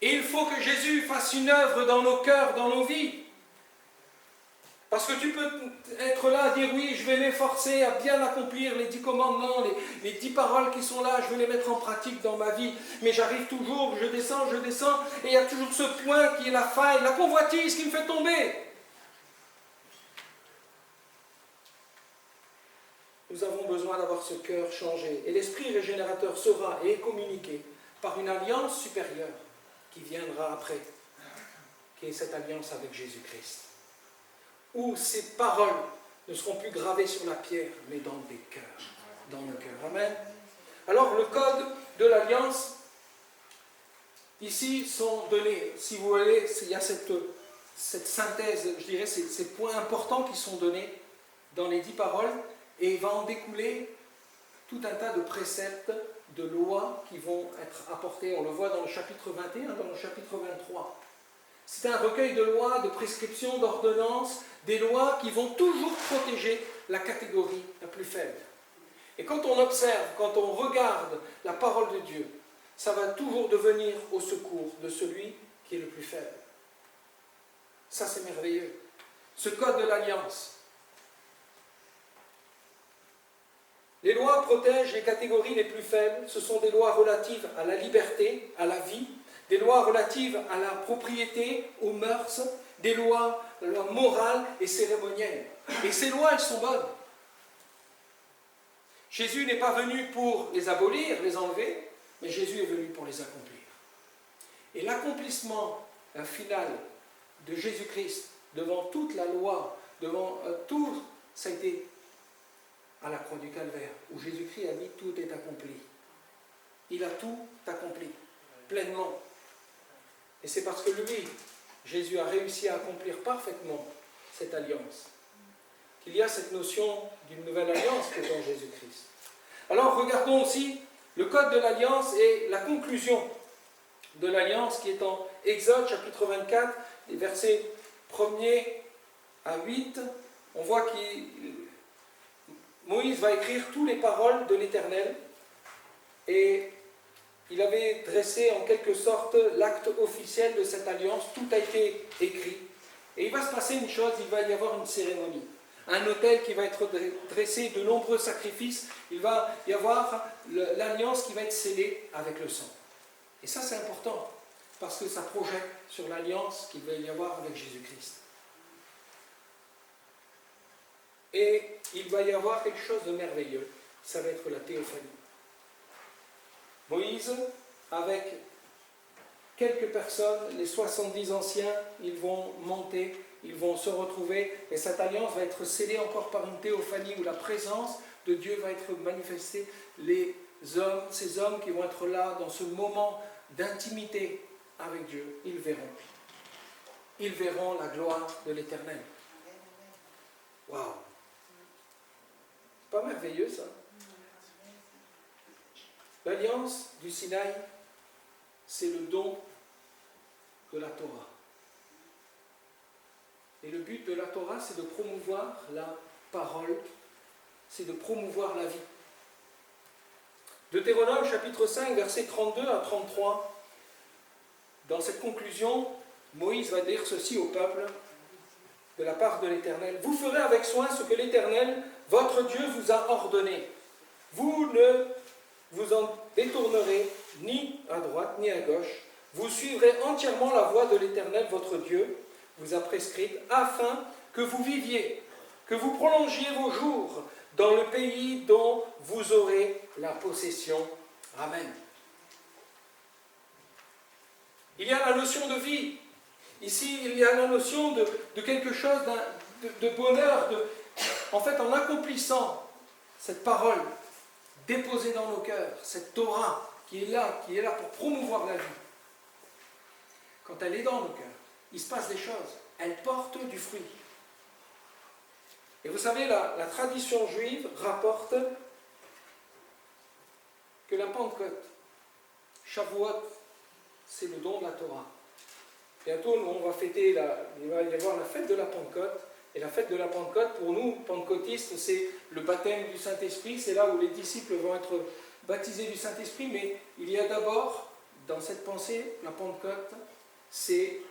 Speaker 2: Et il faut que Jésus fasse une œuvre dans nos cœurs, dans nos vies. Parce que tu peux être là, dire oui, je vais m'efforcer à bien accomplir les 10 commandements, les 10 paroles qui sont là, je vais les mettre en pratique dans ma vie. Mais j'arrive toujours, je descends, et il y a toujours ce point qui est la faille, la convoitise qui me fait tomber. Nous avons besoin d'avoir ce cœur changé. Et l'Esprit régénérateur sera et est communiqué par une alliance supérieure qui viendra après, qui est cette alliance avec Jésus-Christ. Où ces paroles ne seront plus gravées sur la pierre, mais dans des cœurs, dans nos cœurs. Amen. Alors, le code de l'alliance, ici, sont donnés. Si vous voyez, il y a cette synthèse, je dirais, ces points importants qui sont donnés dans les 10 paroles, et il va en découler tout un tas de préceptes, de lois qui vont être apportés. On le voit dans le chapitre 21, dans le chapitre 23. C'est un recueil de lois, de prescriptions, d'ordonnances, des lois qui vont toujours protéger la catégorie la plus faible. Et quand on observe, quand on regarde la parole de Dieu, ça va toujours devenir au secours de celui qui est le plus faible. Ça, c'est merveilleux. Ce code de l'alliance. Les lois protègent les catégories les plus faibles. Ce sont des lois relatives à la liberté, à la vie, des lois relatives à la propriété, aux mœurs, des lois morales et cérémonielles. Et ces lois, elles sont bonnes. Jésus n'est pas venu pour les abolir, les enlever, mais Jésus est venu pour les accomplir. Et l'accomplissement final de Jésus-Christ devant toute la loi, devant tout, ça a été à la croix du Calvaire, où Jésus-Christ a dit tout est accompli. Il a tout accompli, pleinement. Et c'est parce que lui, Jésus a réussi à accomplir parfaitement cette alliance, qu'il y a cette notion d'une nouvelle alliance qui est en Jésus-Christ. Alors regardons aussi le code de l'alliance et la conclusion de l'alliance qui est en Exode chapitre 24, les versets 1er à 8. On voit que Moïse va écrire toutes les paroles de l'Éternel et il avait dressé en quelque sorte l'acte officiel de cette alliance. Tout a été écrit. Et il va se passer une chose, il va y avoir une cérémonie. Un autel qui va être dressé, de nombreux sacrifices. Il va y avoir l'alliance qui va être scellée avec le sang. Et ça, c'est important, parce que ça projette sur l'alliance qu'il va y avoir avec Jésus-Christ. Et il va y avoir quelque chose de merveilleux. Ça va être la théophanie. Moïse, avec quelques personnes, les 70 anciens, ils vont monter, ils vont se retrouver, et cette alliance va être scellée encore par une théophanie où la présence de Dieu va être manifestée. Les hommes, ces hommes qui vont être là dans ce moment d'intimité avec Dieu, ils verront. Ils verront la gloire de l'Éternel. Waouh! C'est pas merveilleux ça? L'alliance du Sinaï, c'est le don de la Torah. Et le but de la Torah, c'est de promouvoir la parole, c'est de promouvoir la vie. Deutéronome chapitre 5, versets 32 à 33. Dans cette conclusion, Moïse va dire ceci au peuple de la part de l'Éternel. Vous ferez avec soin ce que l'Éternel, votre Dieu, vous a ordonné. Vous ne vous en détournerez ni à droite ni à gauche. Vous suivrez entièrement la voie de l'Éternel, votre Dieu, vous a prescrite, afin que vous viviez, que vous prolongiez vos jours dans le pays dont vous aurez la possession. Amen. Il y a la notion de vie. Ici, il y a la notion de quelque chose, de bonheur. En fait, en accomplissant cette parole déposée dans nos cœurs, cette Torah qui est là pour promouvoir la vie, quand elle est dans nos cœurs, il se passe des choses. Elle porte du fruit. Et vous savez, la tradition juive rapporte que la Pentecôte, Shavuot, c'est le don de la Torah. Bientôt, nous, on va fêter, il va y avoir la fête de la Pentecôte. Et la fête de la Pentecôte, pour nous, pentecôtistes, c'est le baptême du Saint-Esprit. C'est là où les disciples vont être baptisés du Saint-Esprit. Mais il y a d'abord, dans cette pensée, la Pentecôte, c'est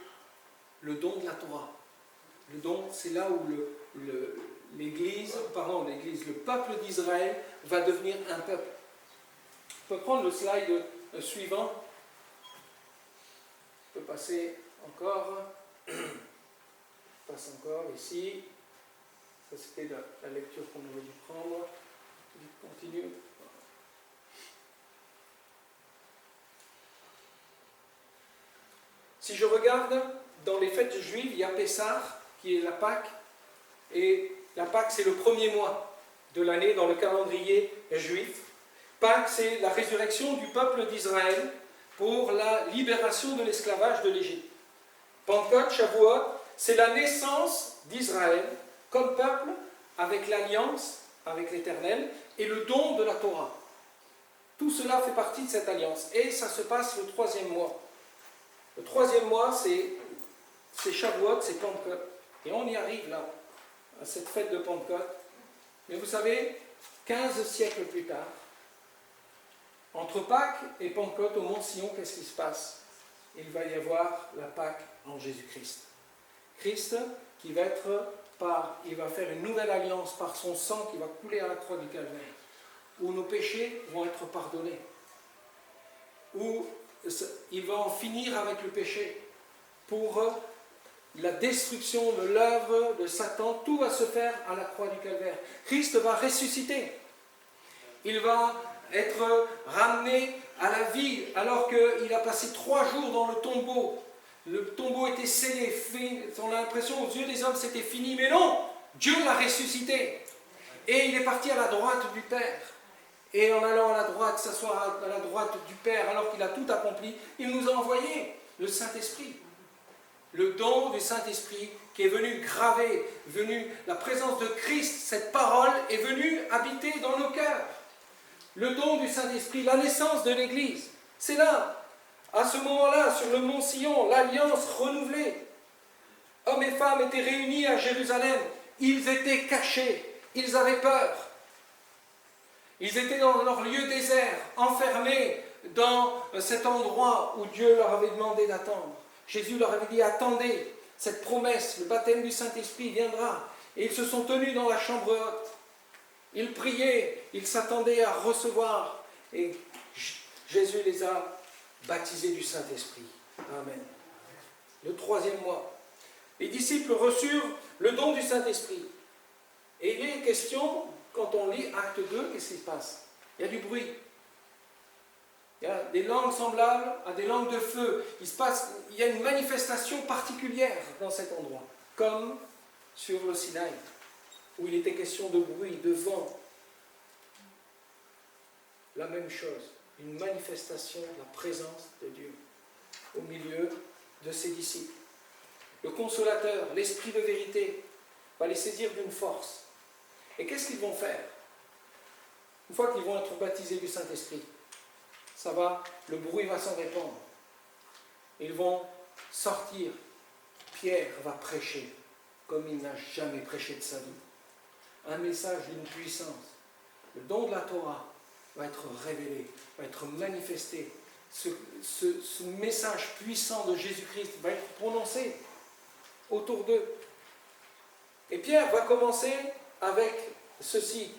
Speaker 2: le don de la Torah. Le don, c'est là où le peuple d'Israël va devenir un peuple. On peut prendre le slide suivant. On peut passer encore. On passe encore ici. Ça, c'était la lecture qu'on aurait dû prendre. Si je regarde dans les fêtes juives, il y a Pessah, qui est la Pâque, et la Pâque c'est le premier mois de l'année dans le calendrier juif. Pâques c'est la résurrection du peuple d'Israël pour la libération de l'esclavage de l'Égypte. Pentecôte, Shavuot, c'est la naissance d'Israël comme peuple avec l'alliance avec l'Éternel et le don de la Torah. Tout cela fait partie de cette alliance et ça se passe le 3e mois. Le 3e mois, c'est Shavuot, c'est Pentecôte. Et on y arrive là, à cette fête de Pentecôte. Mais vous savez, 15 siècles plus tard, entre Pâques et Pentecôte au Mont Sion, qu'est-ce qui se passe? Il va y avoir la Pâque en Jésus-Christ. Christ qui va il va faire une nouvelle alliance par son sang qui va couler à la croix du Calvaire, où nos péchés vont être pardonnés, où il va en finir avec le péché, pour la destruction de l'œuvre de Satan, tout va se faire à la croix du Calvaire. Christ va ressusciter. Il va être ramené à la vie alors qu'il a passé 3 jours dans le tombeau. Le tombeau était scellé. On a l'impression aux yeux des hommes c'était fini, mais non, Dieu l'a ressuscité. Et il est parti à la droite du Père. Et en allant à la droite, s'asseoir à la droite du Père, alors qu'il a tout accompli, il nous a envoyé le Saint-Esprit. Le don du Saint-Esprit qui est venu graver, la présence de Christ, cette parole est venue habiter dans nos cœurs. Le don du Saint-Esprit, la naissance de l'Église, c'est là, à ce moment-là, sur le mont Sion, l'alliance renouvelée. Hommes et femmes étaient réunis à Jérusalem, ils étaient cachés, ils avaient peur. Ils étaient dans leur lieu désert, enfermés dans cet endroit où Dieu leur avait demandé d'attendre. Jésus leur avait dit, attendez, cette promesse, le baptême du Saint-Esprit viendra. Et ils se sont tenus dans la chambre haute. Ils priaient, ils s'attendaient à recevoir. Et Jésus les a baptisés du Saint-Esprit. Amen. Le 3e mois, les disciples reçurent le don du Saint-Esprit. Et il est question, quand on lit Acte 2, qu'est-ce qui se passe? Il y a du bruit. Il y a des langues semblables à des langues de feu. Il y a une manifestation particulière dans cet endroit, comme sur le Sinaï, où il était question de bruit, de vent. La même chose, une manifestation de la présence de Dieu au milieu de ses disciples. Le consolateur, l'esprit de vérité, va les saisir d'une force. Et qu'est-ce qu'ils vont faire? Une fois qu'ils vont être baptisés du Saint-Esprit, le bruit va s'en répandre. Ils vont sortir. Pierre va prêcher comme il n'a jamais prêché de sa vie. Un message d'une puissance. Le don de la Torah va être révélé, va être manifesté. Ce message puissant de Jésus-Christ va être prononcé autour d'eux. Et Pierre va commencer avec ceci.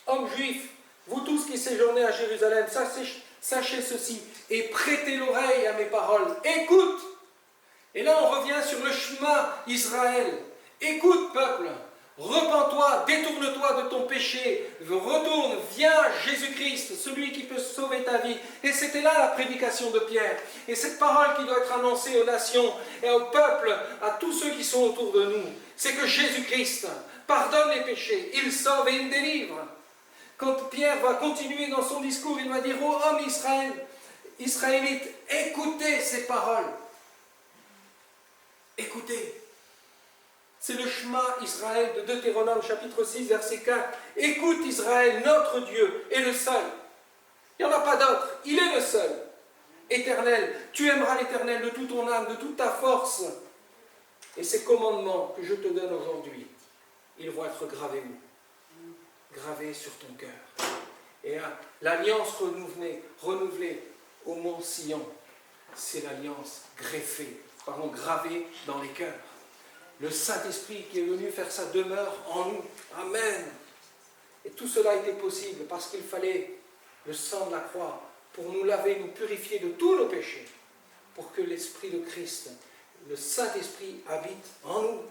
Speaker 2: Hommes juifs, vous tous qui séjournez à Jérusalem, sachez ceci et prêtez l'oreille à mes paroles. Écoute! Et là on revient sur le Shema Israël. Écoute peuple, repens-toi, détourne-toi de ton péché, retourne, viens à Jésus-Christ, celui qui peut sauver ta vie. Et c'était là la prédication de Pierre. Et cette parole qui doit être annoncée aux nations et au peuple, à tous ceux qui sont autour de nous, c'est que Jésus-Christ pardonne les péchés, il sauve et il délivre. Quand Pierre va continuer dans son discours, il va dire aux hommes israélites, écoutez ces paroles. Écoutez. C'est le Shema Israël de Deutéronome chapitre 6 verset 4. Écoute Israël, notre Dieu est le seul. Il n'y en a pas d'autre, il est le seul. Éternel, tu aimeras l'Éternel de toute ton âme, de toute ta force. Et ces commandements que je te donne aujourd'hui, ils vont être gravés où? Gravés sur ton cœur. Et l'alliance renouvelée au mont Sion, c'est l'alliance gravée dans les cœurs. Le Saint-Esprit qui est venu faire sa demeure en nous. Amen. Et tout cela était possible parce qu'il fallait le sang de la croix pour nous laver, nous purifier de tous nos péchés, pour que l'Esprit de Christ, le Saint-Esprit, habite en nous.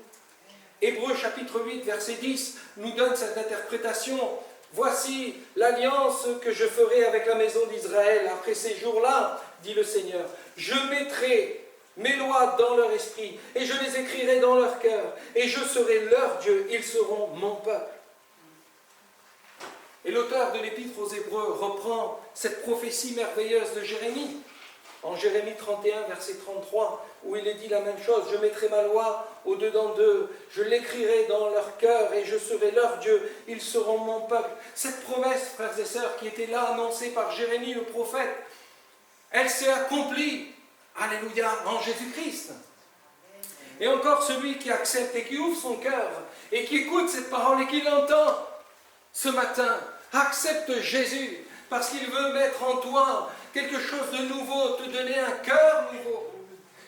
Speaker 2: Hébreux chapitre 8, verset 10, nous donne cette interprétation. Voici l'alliance que je ferai avec la maison d'Israël après ces jours-là, dit le Seigneur. Je mettrai mes lois dans leur esprit, et je les écrirai dans leur cœur, et je serai leur Dieu, ils seront mon peuple. Et l'auteur de l'Épître aux Hébreux reprend cette prophétie merveilleuse de Jérémie, en Jérémie 31, verset 33, où il est dit la même chose, je mettrai ma loi au-dedans d'eux, je l'écrirai dans leur cœur, et je serai leur Dieu, ils seront mon peuple. Cette promesse, frères et sœurs, qui était là annoncée par Jérémie le prophète, elle s'est accomplie, alléluia, en Jésus-Christ. Et encore celui qui accepte et qui ouvre son cœur, et qui écoute cette parole et qui l'entend ce matin, accepte Jésus, parce qu'il veut mettre en toi quelque chose de nouveau, te donner un cœur nouveau,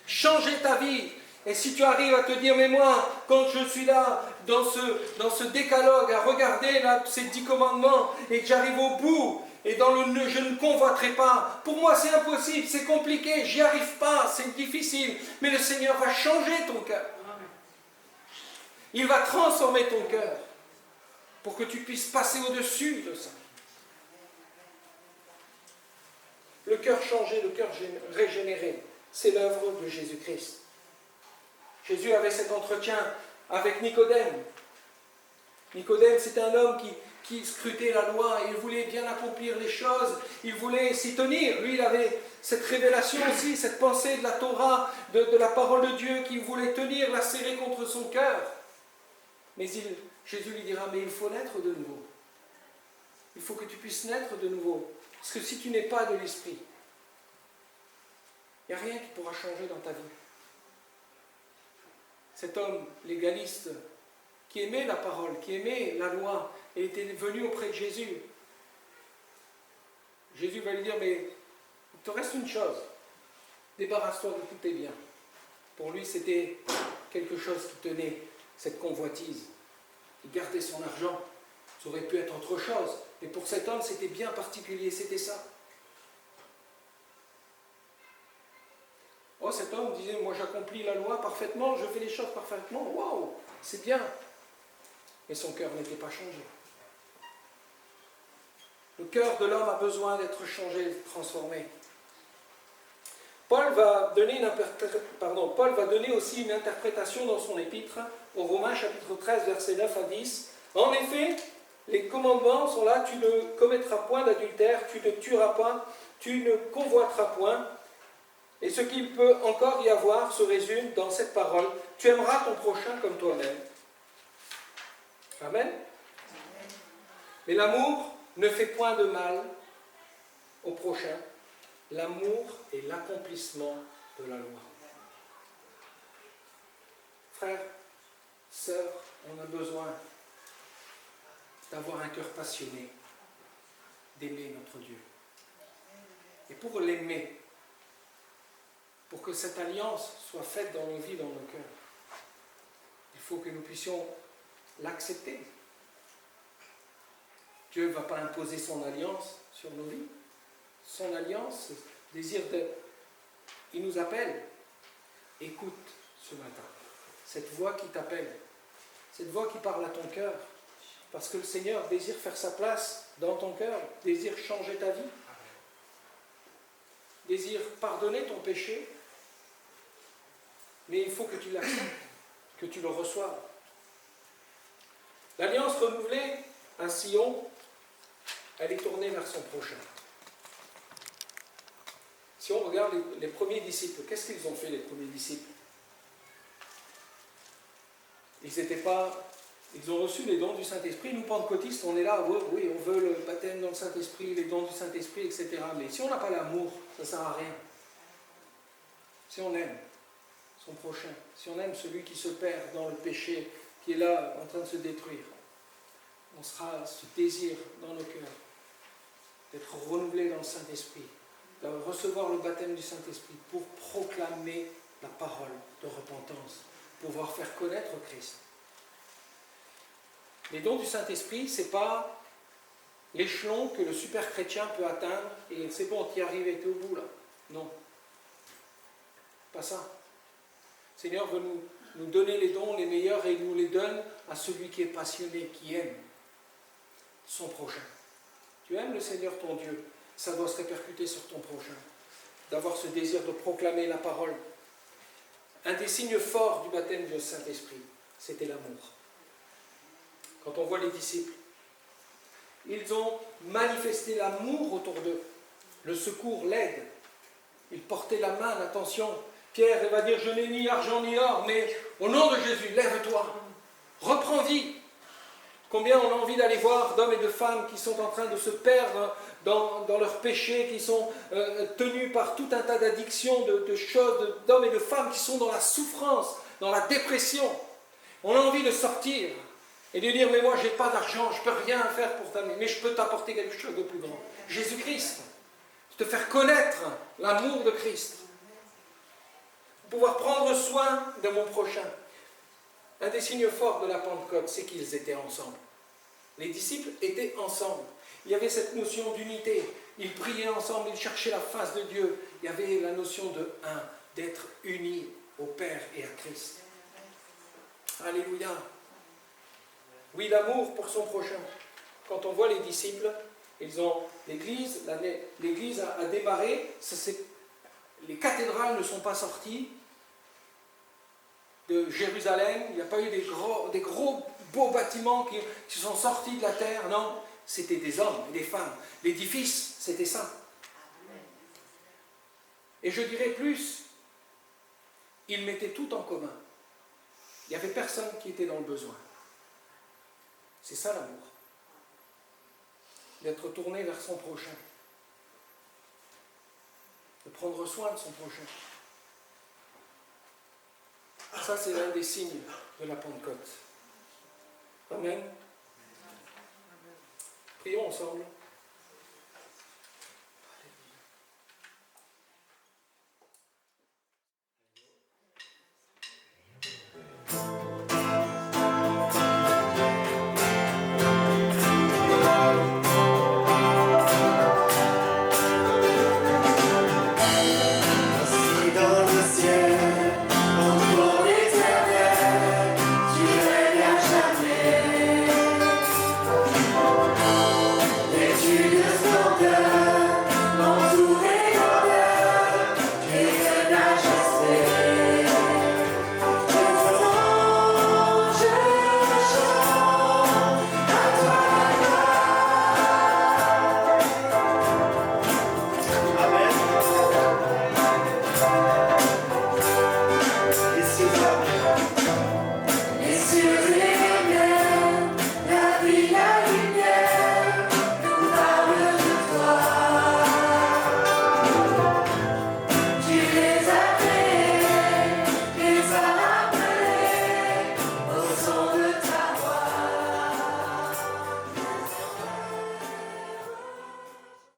Speaker 2: changer ta vie. Et si tu arrives à te dire, mais moi, quand je suis là, dans ce décalogue, à regarder là, ces 10 commandements, et que j'arrive au bout, et dans le je ne convoiterai pas, pour moi c'est impossible, c'est compliqué, j'y arrive pas, c'est difficile, mais le Seigneur va changer ton cœur. Il va transformer ton cœur, pour que tu puisses passer au-dessus de ça. Le cœur changé, le cœur régénéré, c'est l'œuvre de Jésus-Christ. Jésus avait cet entretien avec Nicodème. Nicodème, c'était un homme qui scrutait la loi, et il voulait bien accomplir les choses, il voulait s'y tenir. Lui, il avait cette révélation aussi, cette pensée de la Torah, de la parole de Dieu, qu'il voulait tenir, la serrer contre son cœur. Mais Jésus lui dira, mais il faut naître de nouveau. Il faut que tu puisses naître de nouveau. Parce que si tu n'es pas de l'esprit, il n'y a rien qui pourra changer dans ta vie. Cet homme légaliste, qui aimait la parole, qui aimait la loi, et était venu auprès de Jésus. Jésus va lui dire, mais il te reste une chose, débarrasse-toi de tous tes biens. Pour lui, c'était quelque chose qui tenait cette convoitise. Il gardait son argent. Ça aurait pu être autre chose. Mais pour cet homme, c'était bien particulier, c'était ça. Oh, cet homme disait, moi j'accomplis la loi parfaitement, je fais les choses parfaitement, waouh, c'est bien. Mais son cœur n'était pas changé. Le cœur de l'homme a besoin d'être changé, transformé. Paul va donner aussi une interprétation dans son épître, aux Romains chapitre 13, versets 9 à 10. En effet, les commandements sont là, tu ne commettras point d'adultère, tu ne tueras pas, tu ne convoiteras point. Et ce qu'il peut encore y avoir se résume dans cette parole, tu aimeras ton prochain comme toi-même. Amen. Mais l'amour ne fait point de mal au prochain. L'amour est l'accomplissement de la loi. Frères, sœurs, on a besoin d'avoir un cœur passionné, d'aimer notre Dieu. Et pour l'aimer, pour que cette alliance soit faite dans nos vies, dans nos cœurs, il faut que nous puissions l'accepter. Dieu ne va pas imposer son alliance sur nos vies. Son alliance, désir de... Il nous appelle. Écoute ce matin cette voix qui t'appelle, cette voix qui parle à ton cœur, parce que le Seigneur désire faire sa place dans ton cœur, désire changer ta vie, désire pardonner ton péché, mais il faut que tu l'acceptes, que tu le reçoives. L'alliance renouvelée à Sion, elle est tournée vers son prochain. Si on regarde les premiers disciples, qu'est-ce qu'ils ont fait les premiers disciples? Ils ont reçu les dons du Saint-Esprit. Nous, pentecôtistes, on est là, oui, on veut le baptême dans le Saint-Esprit, les dons du Saint-Esprit, etc. Mais si on n'a pas l'amour, ça ne sert à rien. Si on aime son prochain, si on aime celui qui se perd dans le péché, qui est là en train de se détruire, on sera ce désir dans nos cœurs d'être renouvelé dans le Saint-Esprit, de recevoir le baptême du Saint-Esprit pour proclamer la parole de repentance, pouvoir faire connaître Christ. Les dons du Saint-Esprit, ce n'est pas l'échelon que le super chrétien peut atteindre et c'est bon, tu y arrives et tu es au bout là. Non. Pas ça. Le Seigneur veut nous donner les dons les meilleurs et il nous les donne à celui qui est passionné, qui aime son prochain. Tu aimes le Seigneur ton Dieu, ça doit se répercuter sur ton prochain. D'avoir ce désir de proclamer la parole. Un des signes forts du baptême du Saint-Esprit, c'était l'amour. Quand on voit les disciples, ils ont manifesté l'amour autour d'eux, le secours, l'aide. Ils portaient la main, l'attention. Pierre, il va dire, je n'ai ni argent ni or, mais au nom de Jésus, lève-toi, reprends vie. Combien on a envie d'aller voir d'hommes et de femmes qui sont en train de se perdre dans leurs péchés, qui sont tenus par tout un tas d'addictions, de choses, d'hommes et de femmes qui sont dans la souffrance, dans la dépression. On a envie de sortir et de dire, mais moi je n'ai pas d'argent, je ne peux rien faire pour t'amener, mais je peux t'apporter quelque chose de plus grand. Jésus-Christ, te faire connaître l'amour de Christ, pouvoir prendre soin de mon prochain. Un des signes forts de la Pentecôte, c'est qu'ils étaient ensemble. Les disciples étaient ensemble. Il y avait cette notion d'unité. Ils priaient ensemble, ils cherchaient la face de Dieu. Il y avait la notion de un, d'être unis au Père et à Christ. Alléluia. Oui, l'amour pour son prochain. Quand on voit les disciples, l'église a démarré. Les cathédrales ne sont pas sorties de Jérusalem, il n'y a pas eu des gros beaux bâtiments qui sont sortis de la terre, non, c'était des hommes et des femmes. L'édifice, c'était ça. Et je dirais plus, ils mettaient tout en commun. Il n'y avait personne qui était dans le besoin. C'est ça l'amour. D'être tourné vers son prochain. De prendre soin de son prochain. Ça, c'est l'un des signes de la Pentecôte. Amen. Prions ensemble.